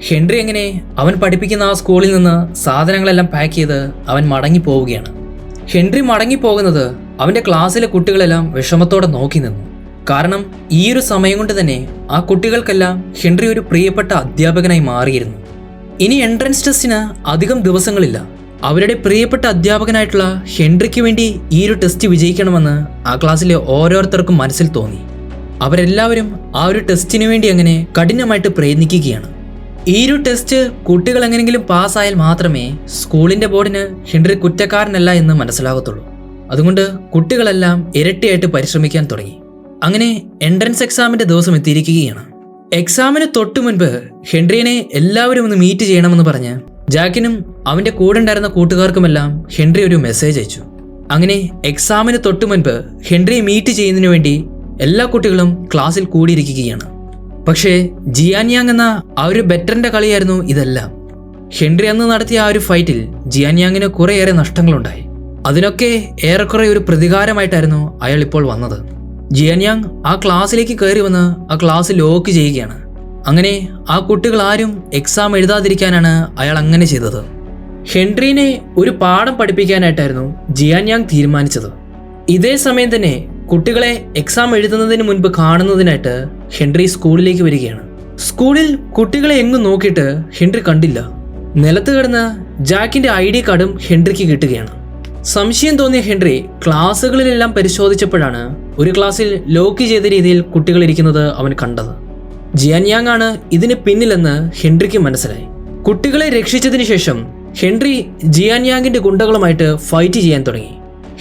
ഹെൻറി എങ്ങനെ അവൻ പഠിപ്പിക്കുന്ന ആ സ്കൂളിൽ നിന്ന് സാധനങ്ങളെല്ലാം പാക്ക് ചെയ്ത് അവൻ മടങ്ങിപ്പോവുകയാണ്. ഹെൻറി മടങ്ങിപ്പോകുന്നത് അവന്റെ ക്ലാസ്സിലെ കുട്ടികളെല്ലാം വിഷമത്തോടെ നോക്കി നിന്നു. കാരണം ഈ ഒരു സമയം കൊണ്ട് തന്നെ ആ കുട്ടികൾക്കെല്ലാം ഹെൻറി ഒരു പ്രിയപ്പെട്ട അധ്യാപകനായി മാറിയിരുന്നു. ഇനി എൻട്രൻസ് ടെസ്റ്റിന് അധികം ദിവസങ്ങളില്ല. അവരുടെ പ്രിയപ്പെട്ട അധ്യാപകനായിട്ടുള്ള ഹെൻറിക്ക് വേണ്ടി ഈ ഒരു ടെസ്റ്റ് വിജയിക്കണമെന്ന് ആ ക്ലാസ്സിലെ ഓരോരുത്തർക്കും മനസ്സിൽ തോന്നി. അവരെല്ലാവരും ആ ഒരു ടെസ്റ്റിനു വേണ്ടി അങ്ങനെ കഠിനമായിട്ട് പ്രയത്നിക്കുകയാണ്. ഈ ഒരു ടെസ്റ്റ് കുട്ടികൾ എങ്ങനെയെങ്കിലും പാസ്സായാൽ മാത്രമേ സ്കൂളിന്റെ ബോർഡിന് ഹെൻറി കുറ്റക്കാരനല്ല എന്ന് മനസ്സിലാകത്തുള്ളൂ. അതുകൊണ്ട് കുട്ടികളെല്ലാം ഇരട്ടിയായിട്ട് പരിശ്രമിക്കാൻ തുടങ്ങി. അങ്ങനെ എൻട്രൻസ് എക്സാമിന്റെ ദിവസം എത്തിയിരിക്കുകയാണ്. എക്സാമിന് തൊട്ടു മുൻപ് ഹെൻറിയെ എല്ലാവരും ഒന്ന് മീറ്റ് ചെയ്യണമെന്ന് പറഞ്ഞ് ജാക്കിനും അവന്റെ കൂടെ ഉണ്ടായിരുന്ന കൂട്ടുകാർക്കുമെല്ലാം ഹെൻറി ഒരു മെസ്സേജ് അയച്ചു. അങ്ങനെ എക്സാമിന് തൊട്ടു മുൻപ് ഹെൻറിയെ മീറ്റ് ചെയ്യുന്നതിനു വേണ്ടി എല്ലാ കുട്ടികളും ക്ലാസ്സിൽ കൂടിയിരിക്കുകയാണ്. പക്ഷേ ജിയാൻയാങ് എന്ന ആ ഒരു ബെറ്ററിന്റെ കളിയായിരുന്നു ഇതെല്ലാം. ഹെൻറി അന്ന് നടത്തിയ ആ ഒരു ഫൈറ്റിൽ ജിയാൻയാങ്ങിന് കുറേയേറെ നഷ്ടങ്ങളുണ്ടായി. അതിനൊക്കെ ഏറെക്കുറെ ഒരു പ്രതികാരമായിട്ടായിരുന്നു അയാൾ ഇപ്പോൾ വന്നത്. ജിയാൻയാങ് ആ ക്ലാസ്സിലേക്ക് കയറി വന്ന് ആ ക്ലാസ് ലോക്ക് ചെയ്യുകയാണ്. അങ്ങനെ ആ കുട്ടികൾ ആരും എക്സാം എഴുതാതിരിക്കാനാണ് അയാൾ അങ്ങനെ ചെയ്തത്. ഹെൻറിനെ ഒരു പാഠം പഠിപ്പിക്കാനായിട്ടായിരുന്നു ജിയാൻയാങ് തീരുമാനിച്ചത്. ഇതേ സമയം തന്നെ കുട്ടികളെ എക്സാം എഴുതുന്നതിന് മുൻപ് കാണുന്നതിനായിട്ട് ഹെൻറി സ്കൂളിലേക്ക് വരികയാണ്. സ്കൂളിൽ കുട്ടികളെ എങ്ങും നോക്കിയിട്ട് ഹെൻറി കണ്ടില്ല. നിലത്ത് കിടന്ന് ജാക്കിന്റെ ID കാർഡും ഹെൻറിക്ക് കിട്ടുകയാണ്. സംശയം തോന്നിയ ഹെൻറി ക്ലാസ്സുകളിലെല്ലാം പരിശോധിച്ചപ്പോഴാണ് ഒരു ക്ലാസ്സിൽ ലോക്ക് ചെയ്ത രീതിയിൽ കുട്ടികൾ ഇരിക്കുന്നത് അവൻ കണ്ടത്. ജിയാൻയാങ് ആണ് ഇതിന് പിന്നിലെന്ന് ഹെൻറിക്ക് മനസ്സിലായി. കുട്ടികളെ രക്ഷിച്ചതിന് ശേഷം ഹെൻറി ജിയാൻയാങ്ങിന്റെ ഗുണ്ടകളുമായിട്ട് ഫൈറ്റ് ചെയ്യാൻ തുടങ്ങി.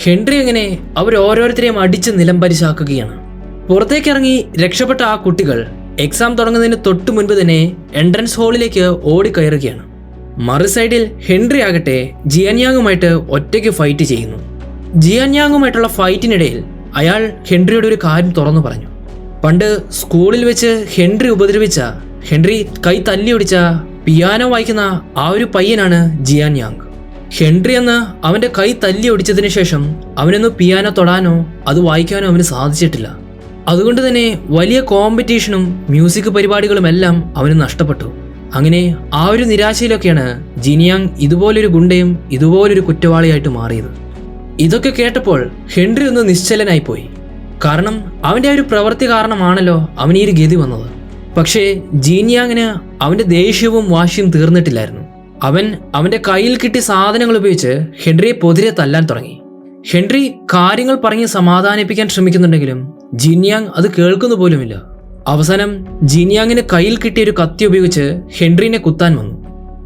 ഹെൻറി അങ്ങനെ അവരോരോരുത്തരെയും അടിച്ച് നിലംപരിശാക്കുകയാണ്. പുറത്തേക്കിറങ്ങി രക്ഷപ്പെട്ട ആ കുട്ടികൾ എക്സാം തുടങ്ങുന്നതിന് തൊട്ടു മുൻപ് തന്നെ എൻട്രൻസ് ഹാളിലേക്ക് ഓടിക്കയറുകയാണ്. മറു സൈഡിൽ ഹെൻറി ആകട്ടെ ജിയാൻയാങ്ങുമായിട്ട് ഒറ്റയ്ക്ക് ഫൈറ്റ് ചെയ്യുന്നു. ജിയാൻയാങ്ങുമായിട്ടുള്ള ഫൈറ്റിനിടയിൽ അയാൾ ഹെൻറിയോട് ഒരു കാര്യം തുറന്നു പറഞ്ഞു. പണ്ട് സ്കൂളിൽ വെച്ച് ഹെൻറി ഉപദ്രവിച്ച, ഹെൻറി കൈ തല്ലിയൊടിച്ച പിയാനോ വായിക്കുന്ന ആ ഒരു പയ്യനാണ് ജിയാൻയാങ്. ഹെൻറി അന്ന് അവന്റെ കൈ തല്ലിയൊടിച്ചതിന് ശേഷം അവനൊന്ന് പിയാനോ തൊടാനോ അത് വായിക്കാനോ അവന് സാധിച്ചിട്ടില്ല. അതുകൊണ്ട് തന്നെ വലിയ കോമ്പറ്റീഷനും മ്യൂസിക് പരിപാടികളും എല്ലാം അവന് നഷ്ടപ്പെട്ടു. അങ്ങനെ ആ ഒരു നിരാശയിലൊക്കെയാണ് ജിനിയാങ് ഇതുപോലൊരു ഗുണ്ടയും ഇതുപോലൊരു കുറ്റവാളിയായിട്ട് മാറിയത്. ഇതൊക്കെ കേട്ടപ്പോൾ ഹെൻറി ഒന്ന് നിശ്ചലനായിപ്പോയി. കാരണം അവന്റെ ആ ഒരു പ്രവൃത്തി കാരണമാണല്ലോ അവന് ഈ ഒരു ഗതി വന്നത്. പക്ഷേ ജിനിയാങ്ങിന് അവന്റെ ദേഷ്യവും വാശിയും തീർന്നിട്ടില്ലായിരുന്നു. അവൻ അവന്റെ കയ്യിൽ കിട്ടിയ സാധനങ്ങൾ ഉപയോഗിച്ച് ഹെൻറിയെ പൊതിരെ തല്ലാൻ തുടങ്ങി. ഹെൻറി കാര്യങ്ങൾ പറഞ്ഞ് സമാധാനിപ്പിക്കാൻ ശ്രമിക്കുന്നുണ്ടെങ്കിലും ജിനിയാങ് അത് കേൾക്കുന്നു പോലുമില്ല. അവസാനം ജിനിയാങ്ങിന് കയ്യിൽ കിട്ടിയ ഒരു കത്തി ഉപയോഗിച്ച് ഹെൻറിനെ കുത്താൻ വന്നു.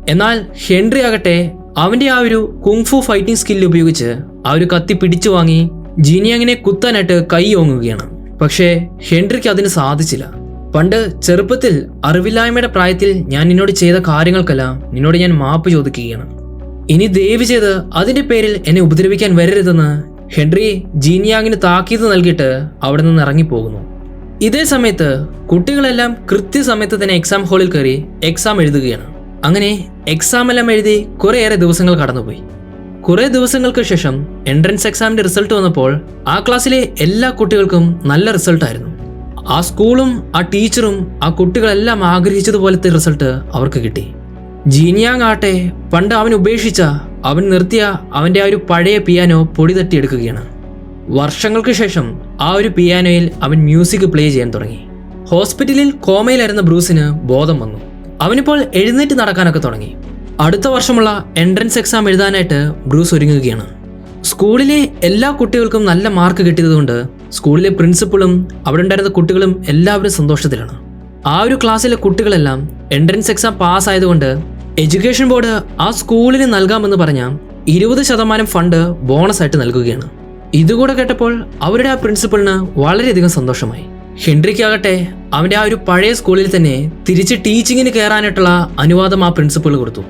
എന്നാൽ ഹെൻറി ആകട്ടെ അവന്റെ ആ ഒരു കുങ്ഫു ഫൈറ്റിംഗ് സ്കില്ല് ഉപയോഗിച്ച് ആ ഒരു കത്തി പിടിച്ചു വാങ്ങി ജിനിയാങ്ങിനെ കുത്താനായിട്ട് കൈ ഓങ്ങുകയാണ്. പക്ഷേ ഹെൻറിക്ക് അതിന് സാധിച്ചില്ല. പണ്ട് ചെറുപ്പത്തിൽ അറിവില്ലായ്മയുടെ പ്രായത്തിൽ ഞാൻ നിന്നോട് ചെയ്ത കാര്യങ്ങൾക്കെല്ലാം നിന്നോട് ഞാൻ മാപ്പ് ചോദിക്കുകയാണ്. ഇനി ദയവ് ചെയ്ത് അതിന്റെ പേരിൽ എന്നെ ഉപദ്രവിക്കാൻ വരരുതെന്ന് ഹെൻറി ജിനിയാങ്ങിന് താക്കീത് നൽകിയിട്ട് അവിടെ നിന്ന് ഇറങ്ങിപ്പോകുന്നു. ഇതേ സമയത്ത് കുട്ടികളെല്ലാം കൃത്യസമയത്ത് തന്നെ എക്സാം ഹാളിൽ കയറി എക്സാം എഴുതുകയാണ്. അങ്ങനെ എക്സാം എല്ലാം എഴുതി കുറേയേറെ ദിവസങ്ങൾ കടന്നുപോയി. കുറേ ദിവസങ്ങൾക്ക് ശേഷം എൻട്രൻസ് എക്സാമിന്റെ റിസൾട്ട് വന്നപ്പോൾ ആ ക്ലാസ്സിലെ എല്ലാ കുട്ടികൾക്കും നല്ല റിസൾട്ടായിരുന്നു. ആ സ്കൂളും ആ ടീച്ചറും ആ കുട്ടികളെല്ലാം ആഗ്രഹിച്ചതുപോലത്തെ റിസൾട്ട് അവർക്ക് കിട്ടി. ജീനിയാങ് ആട്ടെ പണ്ട് അവൻ ഉപേക്ഷിച്ച, അവൻ നിർത്തിയ അവൻ്റെ ആ ഒരു പഴയ പിയാനോ പൊടി തട്ടിയെടുക്കുകയാണ്. വർഷങ്ങൾക്ക് ശേഷം ആ ഒരു പിയാനോയിൽ അവൻ മ്യൂസിക് പ്ലേ ചെയ്യാൻ തുടങ്ങി. ഹോസ്പിറ്റലിൽ കോമയിലായിരുന്ന ബ്രൂസിന് ബോധം വന്നു. അവനിപ്പോൾ എഴുന്നേറ്റ് നടക്കാനൊക്കെ തുടങ്ങി. അടുത്ത വർഷമുള്ള എൻട്രൻസ് എക്സാം എഴുതാനായിട്ട് ബ്രൂസ് ഒരുങ്ങുകയാണ്. സ്കൂളിലെ എല്ലാ കുട്ടികൾക്കും നല്ല മാർക്ക് കിട്ടിയതുകൊണ്ട് സ്കൂളിലെ പ്രിൻസിപ്പളും അവിടെ ഉണ്ടായിരുന്ന കുട്ടികളും എല്ലാവരും സന്തോഷത്തിലാണ്. ആ ഒരു ക്ലാസ്സിലെ കുട്ടികളെല്ലാം എൻട്രൻസ് എക്സാം പാസ്സായതുകൊണ്ട് എഡ്യൂക്കേഷൻ ബോർഡ് ആ സ്കൂളിന് നൽകാമെന്ന് പറഞ്ഞ 20% ഫണ്ട് ബോണസ് ആയിട്ട് നൽകുകയാണ്. ഇതുകൂടെ കേട്ടപ്പോൾ അവരുടെ ആ പ്രിൻസിപ്പളിന് വളരെയധികം സന്തോഷമായി. ഹെൻറിക്കാകട്ടെ അവൻ്റെ ആ ഒരു പഴയ സ്കൂളിൽ തന്നെ തിരിച്ച് ടീച്ചിങ്ങിന് കയറാനായിട്ടുള്ള അനുവാദം ആ പ്രിൻസിപ്പൾ കൊടുത്തു.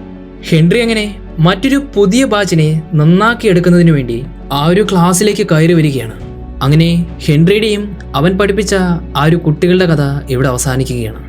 ഹെൻറി അങ്ങനെ മറ്റൊരു പുതിയ ബാച്ചിനെ നന്നാക്കി എടുക്കുന്നതിന് വേണ്ടി ആ ഒരു ക്ലാസ്സിലേക്ക് കയറി വരികയാണ്. അങ്ങനെ ഹെൻറിയുടെയും അവൻ പഠിപ്പിച്ച ആ ഒരു കുട്ടികളുടെ കഥ ഇവിടെ അവസാനിക്കുകയാണ്.